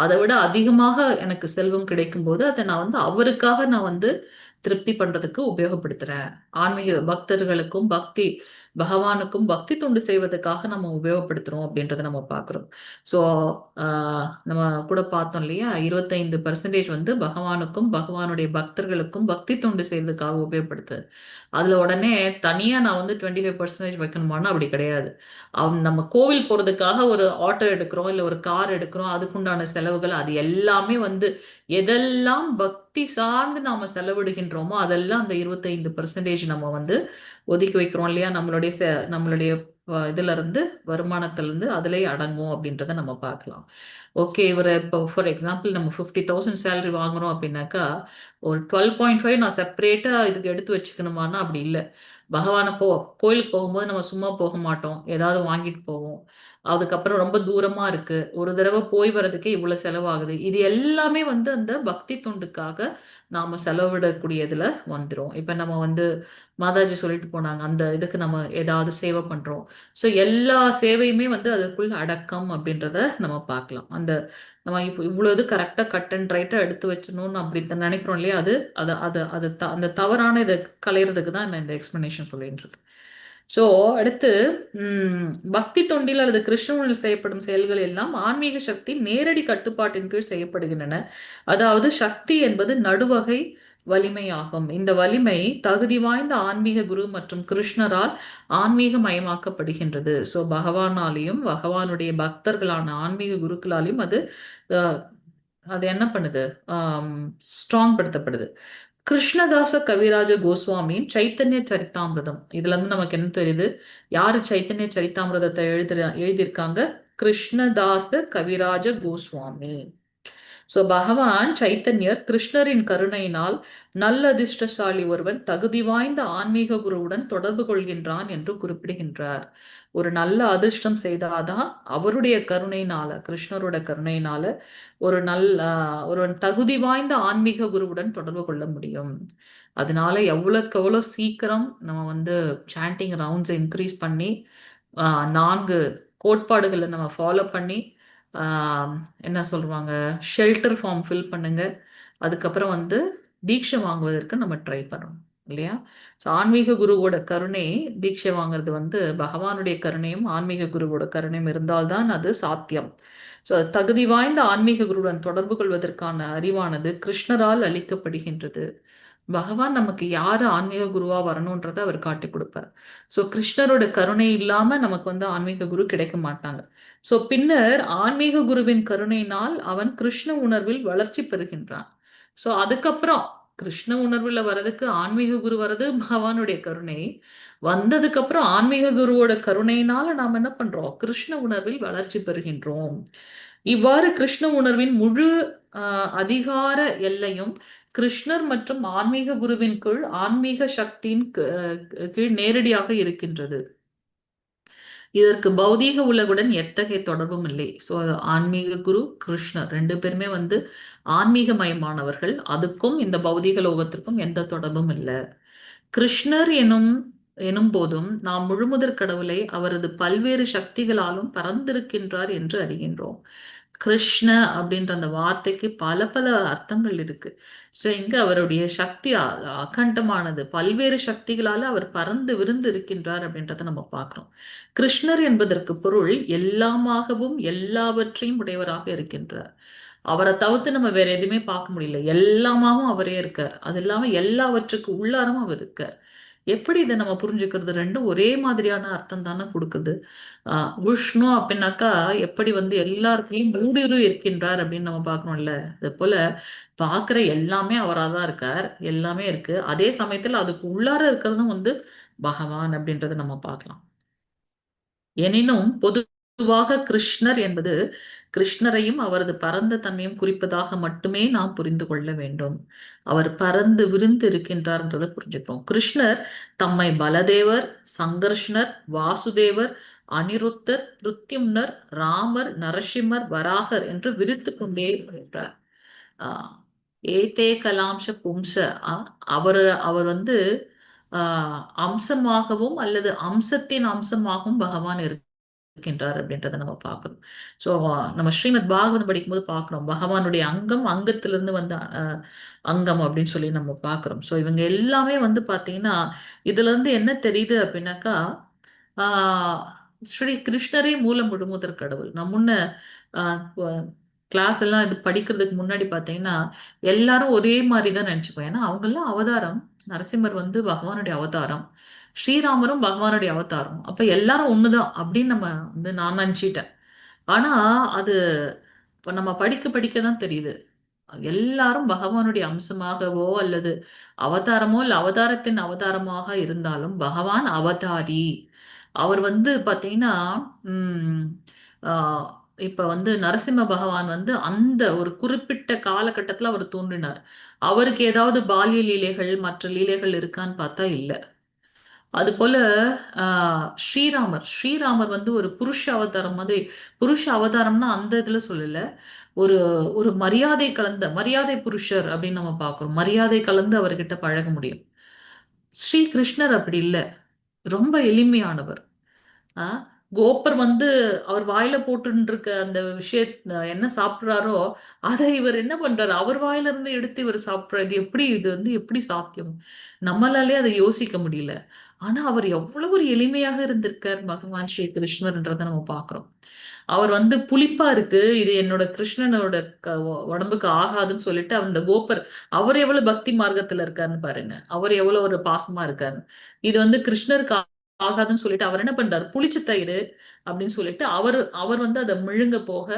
அதை விட அதிகமாக எனக்கு செல்வம் கிடைக்கும் போது அதை நான் வந்து அவருக்காக நான் வந்து திருப்தி பண்றதுக்கு உபயோகப்படுத்துறேன். ஆன்மீக பக்தர்களுக்கும் பகவானுக்கும் பக்தி தொண்டு செய்வதற்காக நம்ம உபயோகப்படுத்துறோம் அப்படின்றத நம்ம பார்க்கிறோம். ஸோ நம்ம கூட பார்த்தோம் இல்லையா, 25% வந்து பகவானுக்கும் பகவானுடைய பக்தர்களுக்கும் பக்தி தொண்டு செய்வதற்காக உபயோகப்படுத்து. அதுல உடனே தனியா நான் வந்து 25% வைக்கணுமானா அப்படி கிடையாது. நம்ம கோவில் போறதுக்காக ஒரு ஆட்டோ எடுக்கிறோம், இல்ல ஒரு கார் எடுக்கிறோம், அதுக்குண்டான செலவுகள் அது எல்லாமே வந்து எதெல்லாம் பக்தி சார்ந்து நாம செலவிடுகின்றோமோ அதெல்லாம் அந்த 25% நம்ம வந்து ஒதுக்கி வைக்கிறோம் இல்லையா, நம்மளுடைய இதுல இருந்து வருமானத்துல இருந்து அதுலயே அடங்கும் அப்படின்றத நம்ம பார்க்கலாம். ஓகே, இவரை இப்போ ஃபார் எக்ஸாம்பிள் நம்ம 50,000 சேலரி வாங்குறோம் அப்படின்னாக்கா ஒரு 12.5 நான் செப்பரேட்டா இதுக்கு எடுத்து வச்சுக்கணுமானா அப்படி இல்லை. பகவானை கோயிலுக்கு போகும்போது நம்ம சும்மா போக மாட்டோம், ஏதாவது வாங்கிட்டு போவோம். அதுக்கப்புறம் ரொம்ப தூரமா இருக்கு, ஒரு தடவை போய் வர்றதுக்கே இவ்வளவு செலவாகுது. இது எல்லாமே வந்து அந்த பக்தி தொண்டுக்காக நாம செலவிடக்கூடியதுல வந்துரும். இப்ப நம்ம வந்து மாதாஜி சொல்லிட்டு போனாங்க, அந்த இதுக்கு நம்ம ஏதாவது சேவை பண்றோம். ஸோ எல்லா சேவையுமே வந்து அதுக்குள்ள அடக்கம் அப்படின்றத நம்ம பார்க்கலாம். நம்ம இப்போ இவ்வளவு கரெக்டா கட் அண்ட் ரைட்டா எடுத்து வச்சணும்னு அப்படி நினைக்கிறோம் இல்லையா, அந்த தவறான இதை களையிறதுக்கு தான் நான் இந்த எக்ஸ்பிளனேஷன் சொல்லிட்டு இருக்கேன். ஸோ அடுத்து பக்தி தொண்டில் அல்லது கிருஷ்ணனில் செய்யப்படும் செயல்கள் எல்லாம் ஆன்மீக சக்தி நேரடி கட்டுப்பாட்டின் கீழ் செய்யப்படுகின்றன. அதாவது சக்தி என்பது நடுவகை வலிமையாகும். இந்த வலிமை தகுதி வாய்ந்த ஆன்மீக குரு மற்றும் கிருஷ்ணரால் ஆன்மீக மயமாக்கப்படுகின்றது. ஸோ பகவானாலையும் பகவானுடைய பக்தர்களான ஆன்மீக குருக்களாலையும் அது என்ன பண்ணுது, ஸ்ட்ராங் படுத்தப்படுது. கிருஷ்ணதாச கவிராஜ கோஸ்வாமியின் சைத்தன்ய சரித்தாமிரதம், இதுல இருந்து நமக்கு என்ன தெரியுது, யாரு சைத்தன்ய சரித்தாமிரதத்தை எழுதியிருக்காங்க, கிருஷ்ணதாச கவிராஜ கோஸ்வாமி. சோ பகவான் சைத்தன்யர் கிருஷ்ணரின் கருணையினால் நல்ல அதிர்ஷ்டசாலி ஒருவன் தகுதி வாய்ந்த ஆன்மீக குருவுடன் தொடர்பு கொள்கின்றான் என்று குறிப்பிடுகின்றார். ஒரு நல்ல அதிர்ஷ்டம் செய்தாதான் அவருடைய கருணையினால, கிருஷ்ணரோட கருணையினால ஒரு தகுதி வாய்ந்த ஆன்மீக குருவுடன் தொடர்பு கொள்ள முடியும். அதனால எவ்வளவுக்கு எவ்வளவு சீக்கிரம் நம்ம வந்து சாண்டிங் ரவுண்ட்ஸை இன்க்ரீஸ் பண்ணி 4 கோட்பாடுகளை நம்ம ஃபாலோ பண்ணி என்ன சொல்லுவாங்க, ஷெல்டர் ஃபார்ம் ஃபில் பண்ணுங்க, அதுக்கப்புறம் வந்து தீட்சை வாங்குவதற்கு நம்ம ட்ரை பண்ணணும் இல்லையா. ஸோ ஆன்மீக குருவோட கருணை, தீட்சை வாங்குறது வந்து பகவானுடைய கருணையும் ஆன்மீக குருவோட கருணையும் இருந்தால்தான் அது சாத்தியம். ஸோ தகுதி வாய்ந்த ஆன்மீக குருவுடன் தொடர்பு கொள்வதற்கான அறிவானது கிருஷ்ணரால் அளிக்கப்படுகின்றது. பகவான் நமக்கு யாரு ஆன்மீக குருவா வரணும்ன்றதை அவர் காட்டி கொடுப்பார். ஸோ கிருஷ்ணரோட கருணை இல்லாம நமக்கு வந்து ஆன்மீக குரு கிடைக்க மாட்டாங்க. ஸோ பின்னர் ஆன்மீக குருவின் கருணையினால் அவன் கிருஷ்ண உணர்வில் வளர்ச்சி பெறுகின்றான். ஸோ அதுக்கப்புறம் கிருஷ்ண உணர்வுல வர்றதுக்கு ஆன்மீக குரு வர்றது பகவானுடைய கருணை. வந்ததுக்கு அப்புறம் ஆன்மீக குருவோட கருணையினால நாம் என்ன பண்றோம், கிருஷ்ண உணர்வில் வளர்ச்சி பெறுகின்றோம். இவ்வாறு கிருஷ்ண உணர்வின் முழு அதிகார எல்லையும் கிருஷ்ணர் மற்றும் ஆன்மீக குருவின் கீழ் ஆன்மீக சக்தியின் கீழ் நேரடியாக இருக்கின்றது. இதற்கு பௌதீக உலகுடன் எத்தகைய தொடர்பும் இல்லை. ஸோ ஆன்மீக குரு கிருஷ்ணர் 2 பேருமே வந்து ஆன்மீகமயமானவர்கள். அதுக்கும் இந்த பௌதீக லோகத்திற்கும் எந்த தொடர்பும் இல்லை. கிருஷ்ணர் எனும் போதும் நாம் முழுமுதற் கடவுளை அவரது பல்வேறு சக்திகளாலும் பறந்திருக்கின்றார் என்று அறிகின்றோம். கிருஷ்ண அப்படின்ற அந்த வார்த்தைக்கு பல பல அர்த்தங்கள் இருக்கு. ஸோ இங்க அவருடைய சக்தி அகண்டமானது, பல்வேறு சக்திகளால அவர் பறந்து விருந்து இருக்கின்றார் அப்படின்றத நம்ம பார்க்கிறோம். கிருஷ்ணர் என்பதற்கு பொருள் எல்லாமாகவும் எல்லாவற்றையும் உடையவராக இருக்கின்றார். அவரை தவிர்த்து நம்ம வேற எதுவுமே பார்க்க முடியல. எல்லாமாவும் அவரே இருக்கார். அது இல்லாம எல்லாவற்றுக்கு உள்ளாரும் அவர் இருக்கார். எப்படி இதை நம்ம புரிஞ்சுக்கிறது? ரெண்டும் ஒரே மாதிரியான அர்த்தம் தானே கொடுக்குது. விஷ்ணு அப்படின்னாக்கா எப்படி வந்து எல்லாருக்கையும் ஊடுருவி இருக்கின்றார் அப்படின்னு நம்ம பார்க்கணும்ல. அது போல பார்க்குற எல்லாமே அவராக தான் இருக்கார், எல்லாமே இருக்கு. அதே சமயத்துல அதுக்கு உள்ளார இருக்கிறதும் வந்து பகவான் அப்படின்றத நம்ம பார்க்கலாம். எனினும் பொதுவாக கிருஷ்ணர் என்பது கிருஷ்ணரையும் அவரது பரந்த தன்மையும் குறிப்பதாக மட்டுமே நாம் புரிந்து கொள்ள வேண்டும். அவர் பறந்து விருந்து இருக்கின்றார்ன்றதை புரிஞ்சுக்கிறோம். கிருஷ்ணர் தம்மை பலதேவர், சங்கர்ஷ்ணர், வாசுதேவர், அனிருத்தர், பிருத்யும்னர், ராமர், நரசிம்மர், வராகர் என்று விரித்து கொண்டே இருக்கின்றார். ஏதே கலாம்ச பும்ச அவர் வந்து அம்சமாகவும் அல்லது அம்சத்தின் அம்சமாகவும் பகவான் இருக்கின்றார் அப்படின்றத நம்ம பார்க்கணும். ஸோ நம்ம ஸ்ரீமத் பாகவதம் படிக்கும்போது பார்க்கிறோம், பகவானுடைய அங்கம் அங்கத்திலிருந்து வந்த அங்கம் அப்படின்னு சொல்லி நம்ம பார்க்கிறோம். ஸோ இவங்க எல்லாமே வந்து பார்த்தீங்கன்னா இதுல இருந்து என்ன தெரியுது அப்படின்னாக்கா ஸ்ரீ கிருஷ்ணரே மூல முழுமுதற் கடவுள். நான் முன்ன கிளாஸ் எல்லாம் இது படிக்கிறதுக்கு முன்னாடி பார்த்தீங்கன்னா எல்லாரும் ஒரே மாதிரி தான் நினைச்சுப்போம். ஏன்னா அவங்க எல்லாம் அவதாரம். நரசிம்மர் வந்து பகவானுடைய அவதாரம், ஸ்ரீராமரும் பகவானுடைய அவதாரம். அப்ப எல்லாரும் ஒண்ணுதான் அப்படின்னு நம்ம வந்து நான் நினைச்சிட்டேன். ஆனா அது இப்ப நம்ம படிக்க தான் தெரியுது. எல்லாரும் பகவானுடைய அம்சமாகவோ அல்லது அவதாரமோ இல்ல அவதாரத்தின் அவதாரமாக இருந்தாலும் பகவான் அவதாரி. அவர் வந்து பாத்தீங்கன்னா இப்ப வந்து நரசிம்ம பகவான் வந்து அந்த ஒரு குறிப்பிட்ட காலகட்டத்துல அவர் தோன்றினார். அவருக்கு ஏதாவது பால்ய லீலைகள் மற்ற லீலைகள் இருக்கான்னு பார்த்தா இல்ல. அது போல ஸ்ரீராமர் வந்து ஒரு புருஷ அவதாரம் மாதிரி. புருஷ அவதாரம்னா அந்த இதுல சொல்லல, ஒரு ஒரு மரியாதை புருஷர் அப்படின்னு நம்ம பார்க்கிறோம். மரியாதை கலந்து அவர்கிட்ட பழக முடியும். ஸ்ரீ கிருஷ்ணர் அப்படி இல்லை, ரொம்ப எளிமையானவர். கோப்பர் வந்து அவர் வாயில போட்டு இருக்க அந்த என்ன சாப்பிடுறாரோ அதை இவர் என்ன பண்றாரு, அவர் வாயில இருந்து எடுத்து இவர் சாப்பிடுறது. இது வந்து எப்படி சாத்தியம்? நம்மளாலே அதை யோசிக்க முடியல. ஆனா அவர் எவ்வளவு ஒரு எளிமையாக இருந்திருக்கார் பகவான் ஸ்ரீ கிருஷ்ணர்ன்றதை நம்ம பார்க்கிறோம். அவர் வந்து புளிப்பா இருக்கு, இது என்னோட கிருஷ்ணனோட உடம்புக்கு ஆகாதுன்னு சொல்லிட்டு அந்த கோப்பர் அவர் எவ்வளவு பக்தி மார்க்கத்துல இருக்காருன்னு பாருங்க. அவர் எவ்வளவு ஒரு பாசமா இருக்காரு. இது வந்து கிருஷ்ணருக்கு ஆகாதுன்னு சொல்லிட்டு அவர் என்ன பண்றாரு, புளிச்ச தயிர் அப்படின்னு சொல்லிட்டு அவர் வந்து அதை முழுங்க போக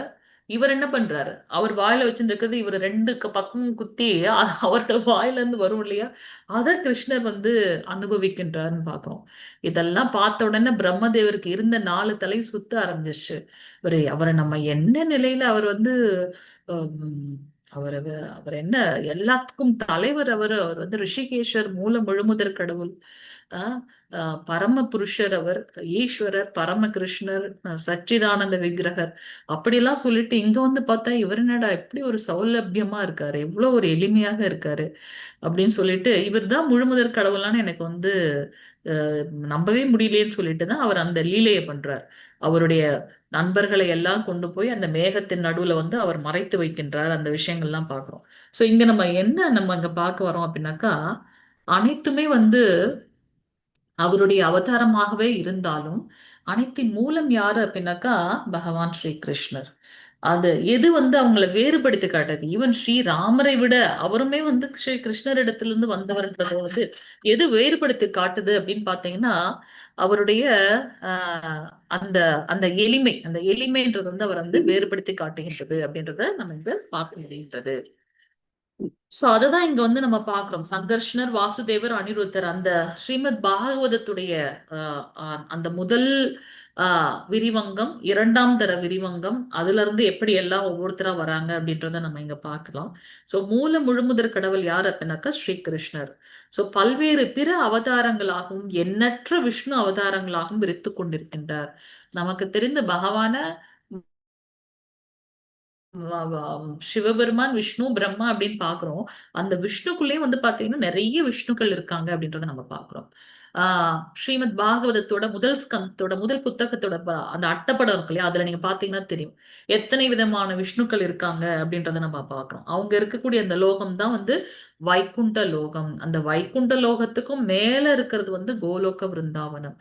இவர் என்ன பண்றாரு, அவர் வாயில வச்சுருக்கிறது இவர் 2 பக்கமும் குத்தி அவரோட வாயில இருந்து வரும் இல்லையா, அதை கிருஷ்ணர் வந்து அனுபவிக்கின்றாருன்னு பாக்குறோம். இதெல்லாம் பார்த்த உடனே பிரம்மதேவருக்கு இருந்த 4 தலை சுத்த ஆரம்பிச்சிருச்சு. அவரை நம்ம என்ன நிலையில அவர் வந்து அவர் என்ன எல்லாத்துக்கும் தலைவர். அவர் வந்து ரிஷிகேஷர், மூல முழுமுதற் கடவுள், பரம புருஷர், அவர் ஈஸ்வரர், பரம கிருஷ்ணர், சச்சிதானந்த விக்கிரகர் அப்படிலாம் சொல்லிட்டு இங்க வந்து பார்த்தா இவர் என்னடா இப்படி ஒரு சௌலபியமா இருக்காரு, எவ்வளவு ஒரு எளிமையாக இருக்காரு அப்படின்னு சொல்லிட்டு இவர் தான் முழுமுதற் கடவுளான்னு எனக்கு வந்து நம்பவே முடியலேன்னு சொல்லிட்டு தான் அவர் அந்த லீலையை பண்றார். அவருடைய நண்பர்களை எல்லாம் கொண்டு போய் அந்த மேகத்தின் நடுவுல வந்து அவர் மறைத்து வைக்கின்றார். அந்த விஷயங்கள்லாம் பார்க்கிறோம். ஸோ இங்க நம்ம அங்க பார்க்க வரோம் அப்படின்னாக்கா அனைத்துமே வந்து அவருடைய அவதாரமாகவே இருந்தாலும் அனைத்தின் மூலம் யாரு அப்படின்னாக்கா பகவான் ஸ்ரீ கிருஷ்ணர். அது எது வந்து அவங்கள வேறுபடுத்தி காட்டுது, ஈவன் ஸ்ரீராமரை விட அவருமே வந்து ஸ்ரீ கிருஷ்ணரிடத்திலிருந்து வந்தவர்ன்றத வந்து எது வேறுபடுத்தி காட்டுது அப்படின்னு பாத்தீங்கன்னா அவருடைய அந்த அந்த எளிமைன்றது வந்து அவர் வந்து வேறுபடுத்தி காட்டுகின்றது அப்படின்றத நம்ம இங்க பார்க்க முடிகின்றது. சோ அததான் இங்க வந்து நம்ம பாக்குறோம். சங்கர்ஷ்ணர், வாசுதேவர், அனிருத்தர் அந்த ஸ்ரீமத் பாகவதத்துடைய அந்த முதல் விரிவங்கம், 2ஆம் தர விரிவங்கம், அதுல இருந்து எப்படி எல்லாம் ஒவ்வொருத்தரா வராங்க அப்படின்றத நம்ம இங்க பார்க்கலாம். சோ மூல முழுமுதற் கடவுள் யார் அப்படின்னாக்கா ஸ்ரீ கிருஷ்ணர். சோ பல்வேறு பிற அவதாரங்களாகவும் எண்ணற்ற விஷ்ணு அவதாரங்களாகவும் விரித்து கொண்டிருக்கின்றார். நமக்கு தெரிந்த பகவான சிவபெருமான், விஷ்ணு, பிரம்மா அப்படின்னு பாக்குறோம். அந்த விஷ்ணுக்குள்ளேயே வந்து பாத்தீங்கன்னா நிறைய விஷ்ணுக்கள் இருக்காங்க அப்படின்றத நம்ம பாக்குறோம். ஸ்ரீமத் பாகவதத்தோட முதல் ஸ்கந்தத்தோட முதல் புத்தகத்தோட அந்த அட்டப்படம் இருக்கு இல்லையா, அதுல நீங்க பாத்தீங்கன்னா தெரியும் எத்தனை விதமான விஷ்ணுக்கள் இருக்காங்க அப்படின்றத நம்ம பாக்குறோம். அவங்க இருக்கக்கூடிய அந்த லோகம் தான் வந்து வைகுண்ட லோகம். அந்த வைகுண்ட லோகத்துக்கும் மேல இருக்கிறது வந்து கோலோக விருந்தாவனம்.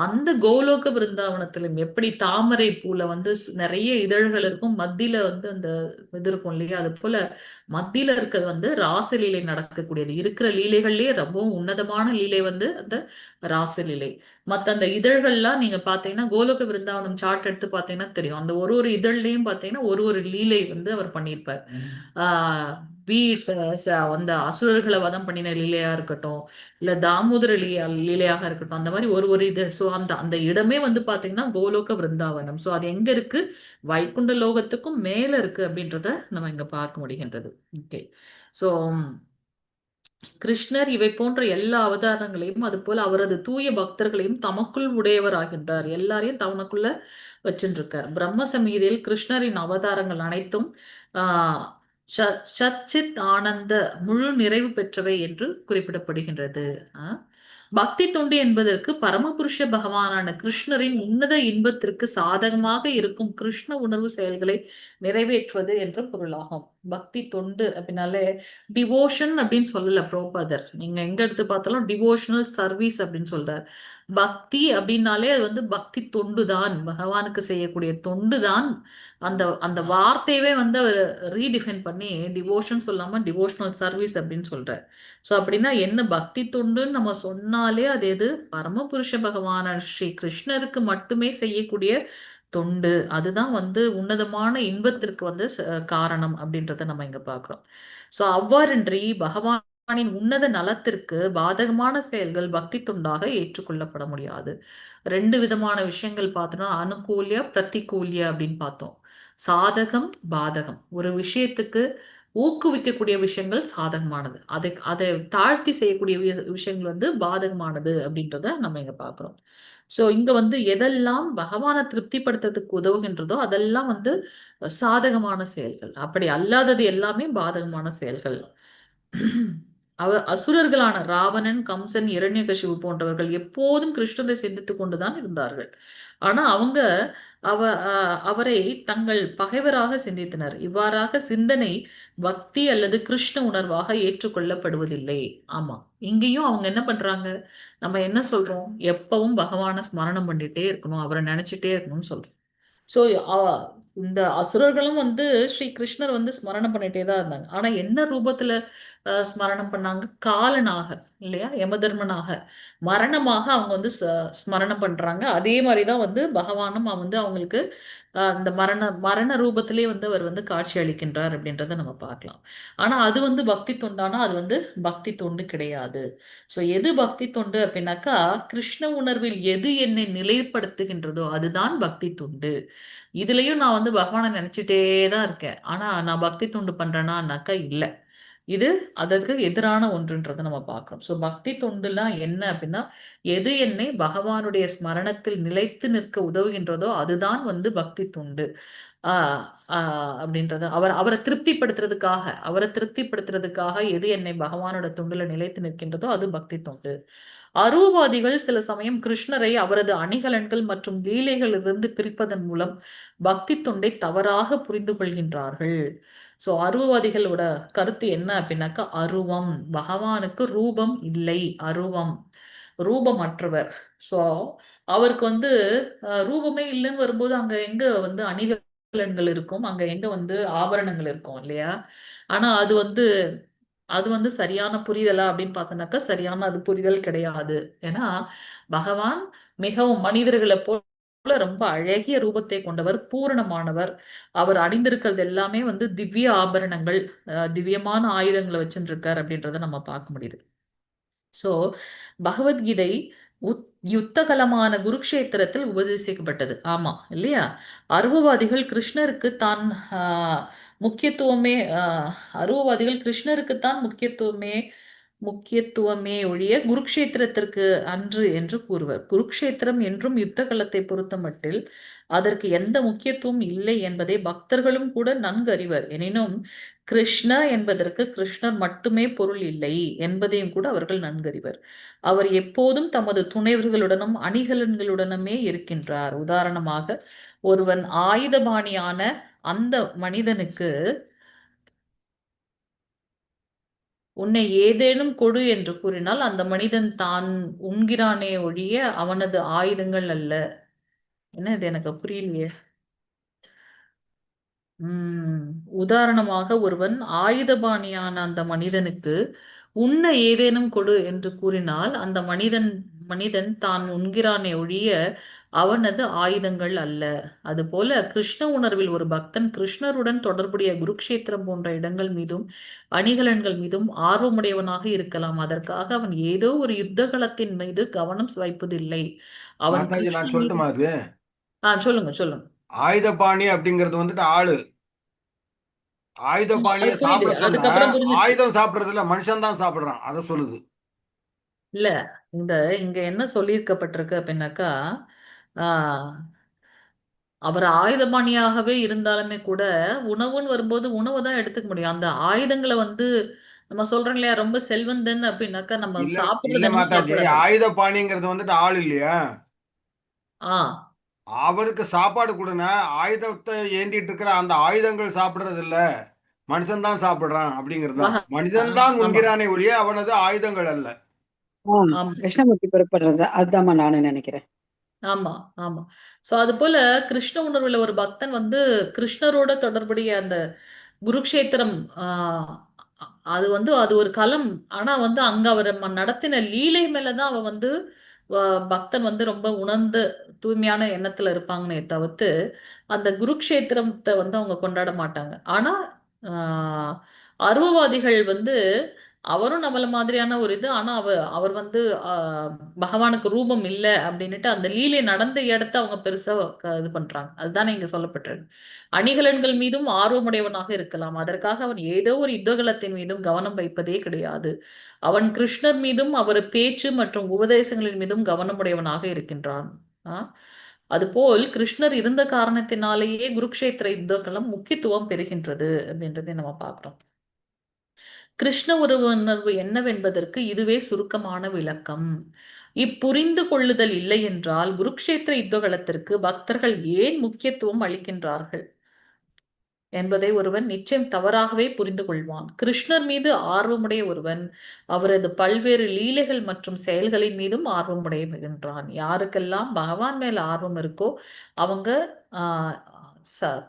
அந்த கோலோக விருந்தாவனத்திலும் எப்படி தாமரை பூல வந்து நிறைய இதழ்கள் இருக்கும், மத்தியில வந்து அந்த இது இருக்கும் இல்லையா, அது போல மத்தியில இருக்கிறது வந்து ராசலீலை நடக்கக்கூடியது. இருக்கிற லீலைகள்லயே ரொம்பவும் உன்னதமான லீலை வந்து அந்த ராசலீலை. மத்த அந்த இதழ்கள்லாம் நீங்க பாத்தீங்கன்னா கோலோக விருந்தாவனம் சார்ட் எடுத்து பாத்தீங்கன்னா தெரியும். அந்த ஒரு ஒரு இதழ்லயும் பாத்தீங்கன்னா ஒரு ஒரு லீலை வந்து அவர் பண்ணியிருப்பார். ஆஹ் வீட் அந்த அசுரர்களை வதம் பண்ணின லீலையா இருக்கட்டும், இல்ல தாமோதர லீலையாக இருக்கட்டும், அந்த மாதிரி ஒரு ஒரு இது. சோ அந்த அந்த இடமே வந்து பாத்தீங்கன்னா கோலோக விருந்தாவனம். சோ அது எங்க இருக்கு? வைகுண்ட லோகத்துக்கும் மேல இருக்கு அப்படின்றத நம்ம இங்க பார்க்க முடிகின்றது. ஓகே. சோ கிருஷ்ணர் இவை போன்ற எல்லா அவதாரங்களையும் அது போல அவரது தூய பக்தர்களையும் தமக்குள் உடையவர் ஆகின்றார். எல்லாரையும் தமக்குள்ள வச்சுருக்கார். பிரம்ம சமீதியில் கிருஷ்ணரின் அவதாரங்கள் அனைத்தும் ஆஹ் சச்சித் ஆனந்த முழு நிறைவு பெற்றவை என்று குறிப்பிடப்படுகின்றது. பக்தி தொண்டு என்பதற்கு பரமபுருஷ பகவானான கிருஷ்ணரின் உன்னத இன்பத்திற்கு சாதகமாக இருக்கும் கிருஷ்ண உணர்வு செயல்களை நிறைவேற்றுவது என்ற பொருளாகும். பக்தி தொண்டு அப்படின்னாலே டிவோஷன் அப்படின்னு சொல்லல புரோபாதர். நீங்க எங்க எடுத்து பார்த்தாலும் டிவோஷனல் சர்வீஸ் அப்படின்னு சொல்றார். பக்தி அப்படின்னாலே அது வந்து பக்தி தொண்டு தான், பகவானுக்கு செய்யக்கூடிய தொண்டு தான். அந்த அந்த வார்த்தையவே வந்து அவர் ரீடிஃபைன் பண்ணி டிவோஷன் சொல்லாம டிவோஷனல் சர்வீஸ் அப்படின்னு சொல்றார். சோ அப்படின்னா என்ன பக்தி தொண்டுன்னு நம்ம சொன்னாலே அது எது? பரமபுருஷ பகவான ஸ்ரீ கிருஷ்ணருக்கு மட்டுமே செய்யக்கூடிய தொண்டு. அதுதான் வந்து உன்னதமான இன்பத்திற்கு வந்து காரணம் அப்படின்றத நம்ம இங்க பாக்குறோம். சோ அவ்வாறின்றி பகவானின் உன்னத நலத்திற்கு பாதகமான செயல்கள் பக்தி தொண்டாக ஏற்றுக்கொள்ளப்பட முடியாது. 2 விதமான விஷயங்கள் பார்த்தோம்னா அனுகூல்ய பிரதிகூல்ய அப்படின்னு பார்த்தோம். சாதகம் பாதகம். ஒரு விஷயத்துக்கு ஊக்குவிக்கக்கூடிய விஷயங்கள் சாதகமானது, அதை அதை தாழ்த்தி செய்யக்கூடிய விஷயங்கள் வந்து பாதகமானது அப்படின்றத நம்ம இங்க பாக்குறோம். சோ இங்க வந்து எதெல்லாம் பகவானை திருப்திப்படுத்துறதுக்கு உதவுகின்றதோ அதெல்லாம் வந்து சாதகமான செயல்கள், அப்படி அல்லாதது எல்லாமே பாதகமான செயல்கள். அசுரர்களான ராவணன், கம்சன், இரண்யகசிபு போன்றவர்கள் எப்போதும் கிருஷ்ணரை சிந்தித்துக் கொண்டுதான் இருந்தார்கள். ஆனா அவங்க அவரை தங்கள் பகைவராக சிந்தித்தனர். இவ்வாறாக சிந்தனை பக்தி அல்லது கிருஷ்ண உணர்வாக ஏற்றுக்கொள்ளப்படுவதில்லை. ஆமா, இங்கேயும் அவங்க என்ன பண்றாங்க? நம்ம என்ன சொல்றோம்? எப்பவும் பகவான ஸ்மரணம் பண்ணிட்டே இருக்கணும், அவரை நினைச்சிட்டே இருக்கணும்னு சொல்றோம். சோ இந்த அசுரர்களும் வந்து ஸ்ரீ கிருஷ்ணர் வந்து ஸ்மரணம் பண்ணிட்டே தான் இருந்தாங்க. ஆனா என்ன ரூபத்துல ஸ்மரணம் பண்ணாங்க? காலனாக இல்லையா, யமதர்மனாக, மரணமாக அவங்க வந்து ஸ்மரணம் பண்றாங்க. அதே மாதிரிதான் வந்து பகவானும் வந்து அவங்களுக்கு அந்த மரண மரண ரூபத்திலே வந்து அவர் வந்து காட்சி அளிக்கின்றார் அப்படின்றத நம்ம பார்க்கலாம். ஆனா அது வந்து பக்தி தொண்டானா அது வந்து பக்தி தொண்டு கிடையாது. சோ எது பக்தி தொண்டு அப்படின்னாக்கா, கிருஷ்ண உணர்வில் எது என்னை நிலைப்படுத்துகின்றதோ அதுதான் பக்தி தொண்டு. இதுலயும் நான் வந்து பகவானை நினைச்சிட்டே தான் இருக்கேன், ஆனா நான் பக்தி தொண்டு பண்றேனான்னாக்கா இல்ல. இது அதற்கு எதிரான ஒன்றுன்றதை நம்ம பார்க்கிறோம். சோ பக்தி தொண்டுலாம் என்ன அப்படின்னா, எது என்னை பகவானுடைய ஸ்மரணத்தில் நிலைத்து நிற்க உதவுகின்றதோ அதுதான் வந்து பக்தி தொண்டு. ஆஹ் அப்படின்றத அவரை திருப்திப்படுத்துறதுக்காக எது என்னை பகவானோட தொண்டுல நிலைத்து நிற்கின்றதோ அது பக்தி தொண்டு. அருவவாதிகள் சில சமயம் கிருஷ்ணரை அவரது அணிகலன்கள் மற்றும் லீலைகளிலிருந்து பிரிப்பதன் மூலம் பக்தி தொண்டை தவறாக புரிந்து கொள்கின்றார்கள். சோ அருவவாதிகளோட கருத்து என்ன அப்படின்னாக்கா, அருவம், பகவானுக்கு ரூபம் இல்லை, அருவம், ரூபமற்றவர். சோ அவருக்கு வந்து ரூபமே இல்லைன்னு வரும்போது அங்க எங்க வந்து அணிகலன்கள் இருக்கும், அங்க எங்க வந்து ஆபரணங்கள் இருக்கும் இல்லையா? ஆனா அது வந்து சரியான புரிதலா அப்படின்னு பார்த்தோம்னாக்கா சரியான அது புரிதல் கிடையாது. ஏன்னா பகவான் மிகவும் மனிதர்களை போல ரொம்ப அழகிய ரூபத்தை கொண்டவர், பூரணமானவர். அவர் அணிந்திருக்கிறது எல்லாமே வந்து திவ்ய ஆபரணங்கள், திவ்யமான ஆயுதங்களை வச்சுருக்கார் அப்படின்றத நம்ம பார்க்க முடியுது. சோ பகவத்கீதை யுத்தகலமான குருக்ஷேத்திரத்தில் உபதேசிக்கப்பட்டது. ஆமா இல்லையா? அருவவாதிகள் கிருஷ்ணருக்கு தான் முக்கியத்துவமே அருவவாதிகள் கிருஷ்ணருக்கு தான் முக்கியத்துவமே ஒழிய குருக்ஷேத்திரத்திற்கு அன்று என்று கூறுவர். குருக்ஷேத்திரம் என்றும் யுத்த களத்தை பொறுத்தமட்டில் அதற்கு எந்த முக்கியத்துவம் இல்லை என்பதை பக்தர்களும் கூட நன்கு அறிவர். எனினும் கிருஷ்ண என்பதற்கு கிருஷ்ணர் மட்டுமே பொருள் இல்லை என்பதையும் கூட அவர்கள் நன்கறிவர். அவர் எப்போதும் தமது துணைவர்களுடனும் அணிகலன்களுடனுமே இருக்கின்றார். உதாரணமாக, ஒருவன் ஆயுதபாணியான அந்த மனிதனுக்கு உன்னை ஏதேனும் கொடு என்று கூறினால் அந்த மனிதன் தான் உண்கிறானே ஒழிய அவனது ஆயுதங்கள் அல்ல. என்ன இது எனக்கு புரியலையே. உதாரணமாக, ஒருவன் ஆயுதபாணியான அந்த மனிதனுக்கு உண்ண ஏதேனும் கொடு என்று கூறினால் அந்த மனிதன் தான் உண்கிறானே ஒழிய அவனது ஆயுதங்கள் அல்ல. அதுபோல கிருஷ்ண உணர்வில் ஒரு பக்தன் கிருஷ்ணருடன் தொடர்புடைய குருக்ஷேத்திரம் போன்ற இடங்கள் மீதும் அணிகலன்கள் மீதும் ஆர்வமுடையவனாக இருக்கலாம். அதற்காக அவன் ஏதோ ஒரு யுத்த களத்தின் மீது கவனம் வைப்பதில்லை. அவன் மாதாஜி, நான் கிருஷ்ணன் சொல்லட்டுமா அது? சொல்லுங்க சொல்லுங்க. ஆயுதபாணி அப்படிங்கிறது வந்துட்டு ஆளு. அது ஆயுதபாணியை புரியுது. சாப்பிட சொன்னா அதுக்கப்புறம் புரிஞ்சிச்சு. ஆயுதம் சாப்பிடுறது இல்ல, மனுஷன் தான் சாப்பிடுறான். அதை சொல்லுது. இல்ல, இங்க என்ன சொல்லியிருக்கப்பட்டிருக்கு அப்படின்னாக்கா, ஆஹ் அவர் ஆயுதபாணியாகவே இருந்தாலுமே கூட உணவுன்னு வரும்போது உணவை தான் எடுத்துக்க முடியும். அந்த ஆயுதங்களை நம்ம சொல்றோம் இல்லையா, ரொம்ப செல்வந்தன் அப்படின்னாக்கா நம்ம இல்ல இல்ல சாப்பிடுறது என்னமோ மாதாஜி, சாப்பிடாது. ஆயுதபாணிங்கிறது வந்துட்டு ஆள் இல்லையா? ஆ அவருக்கு சாப்பாடு கொடுனா, ஆயுதத்தை ஏந்திட்டு இருக்கிற அந்த ஆயுதங்கள் சாப்பிடுறது இல்ல, மனுஷன் தான் சாப்பிடுறான் அப்படிங்கிறது தான். மனிதன் தான் ஆமா உண்கிறானே ஒழிய அவனது ஆயுதங்கள் அல்ல. ஆமா கிருஷ்ணமூர்த்தி புறப்படுறது அதுதாம்மா நானும் நினைக்கிறேன். ஆமா ஆமா சோ அது போல கிருஷ்ண உணர்வுல ஒரு பக்தன் கிருஷ்ணரோட தொடர்புடைய அந்த குருக்ஷேத்திரம், அது ஒரு களம். ஆனா அங்க அவர் நடத்தின லீலை மேலதான் அவன் பக்தன் ரொம்ப உணர்ந்து தூய்மையான எண்ணத்துல இருப்பாங்கன்னே தவிர்த்து அந்த குருக்ஷேத்திரத்தை அவங்க கொண்டாட மாட்டாங்க. ஆனா ஆஹ் அருவவாதிகள் அவரும் நம்மள மாதிரியான ஒரு இது. ஆனா அவர் ஆஹ் பகவானுக்கு ரூபம் இல்லை அப்படின்னுட்டு அந்த லீலை நடந்த இடத்த அவங்க பெருசா இது பண்றாங்க. அதுதானே இங்க சொல்லப்பட்டிருக்கு. அணிகலன்கள் மீதும் ஆர்வமுடையவனாக இருக்கலாம், அதற்காக அவன் ஏதோ ஒரு யுத்தகலத்தின் மீதும் கவனம் வைப்பதே கிடையாது. அவன் கிருஷ்ணர் மீதும் அவர் பேச்சு மற்றும் உபதேசங்களின் மீதும் கவனமுடையவனாக இருக்கின்றான். ஆஹ் அதுபோல் கிருஷ்ணர் இருந்த காரணத்தினாலேயே குருக்ஷேத்திர யுத்தகலம் முக்கியத்துவம் பெறுகின்றது அப்படின்றதை நம்ம பார்க்கிறோம். கிருஷ்ண உணர்வு என்னவென்பதற்கு இதுவே சுருக்கமான விளக்கம். இப்புரிந்து கொள்ளுதல் இல்லை என்றால் குருக்ஷேத்திர யுத்தகலத்திற்கு பக்தர்கள் ஏன் முக்கியத்துவம் அளிக்கின்றார்கள் என்பதை ஒருவன் நிச்சயம் தவறாகவே புரிந்து கொள்வான். கிருஷ்ணர் மீது ஆர்வமுடைய ஒருவன் அவரது பல்வேறு லீலைகள் மற்றும் செயல்களின் மீதும் ஆர்வமுடைகின்றான். யாருக்கெல்லாம் பகவான் மேல ஆர்வம் இருக்கோ அவங்க ஆஹ்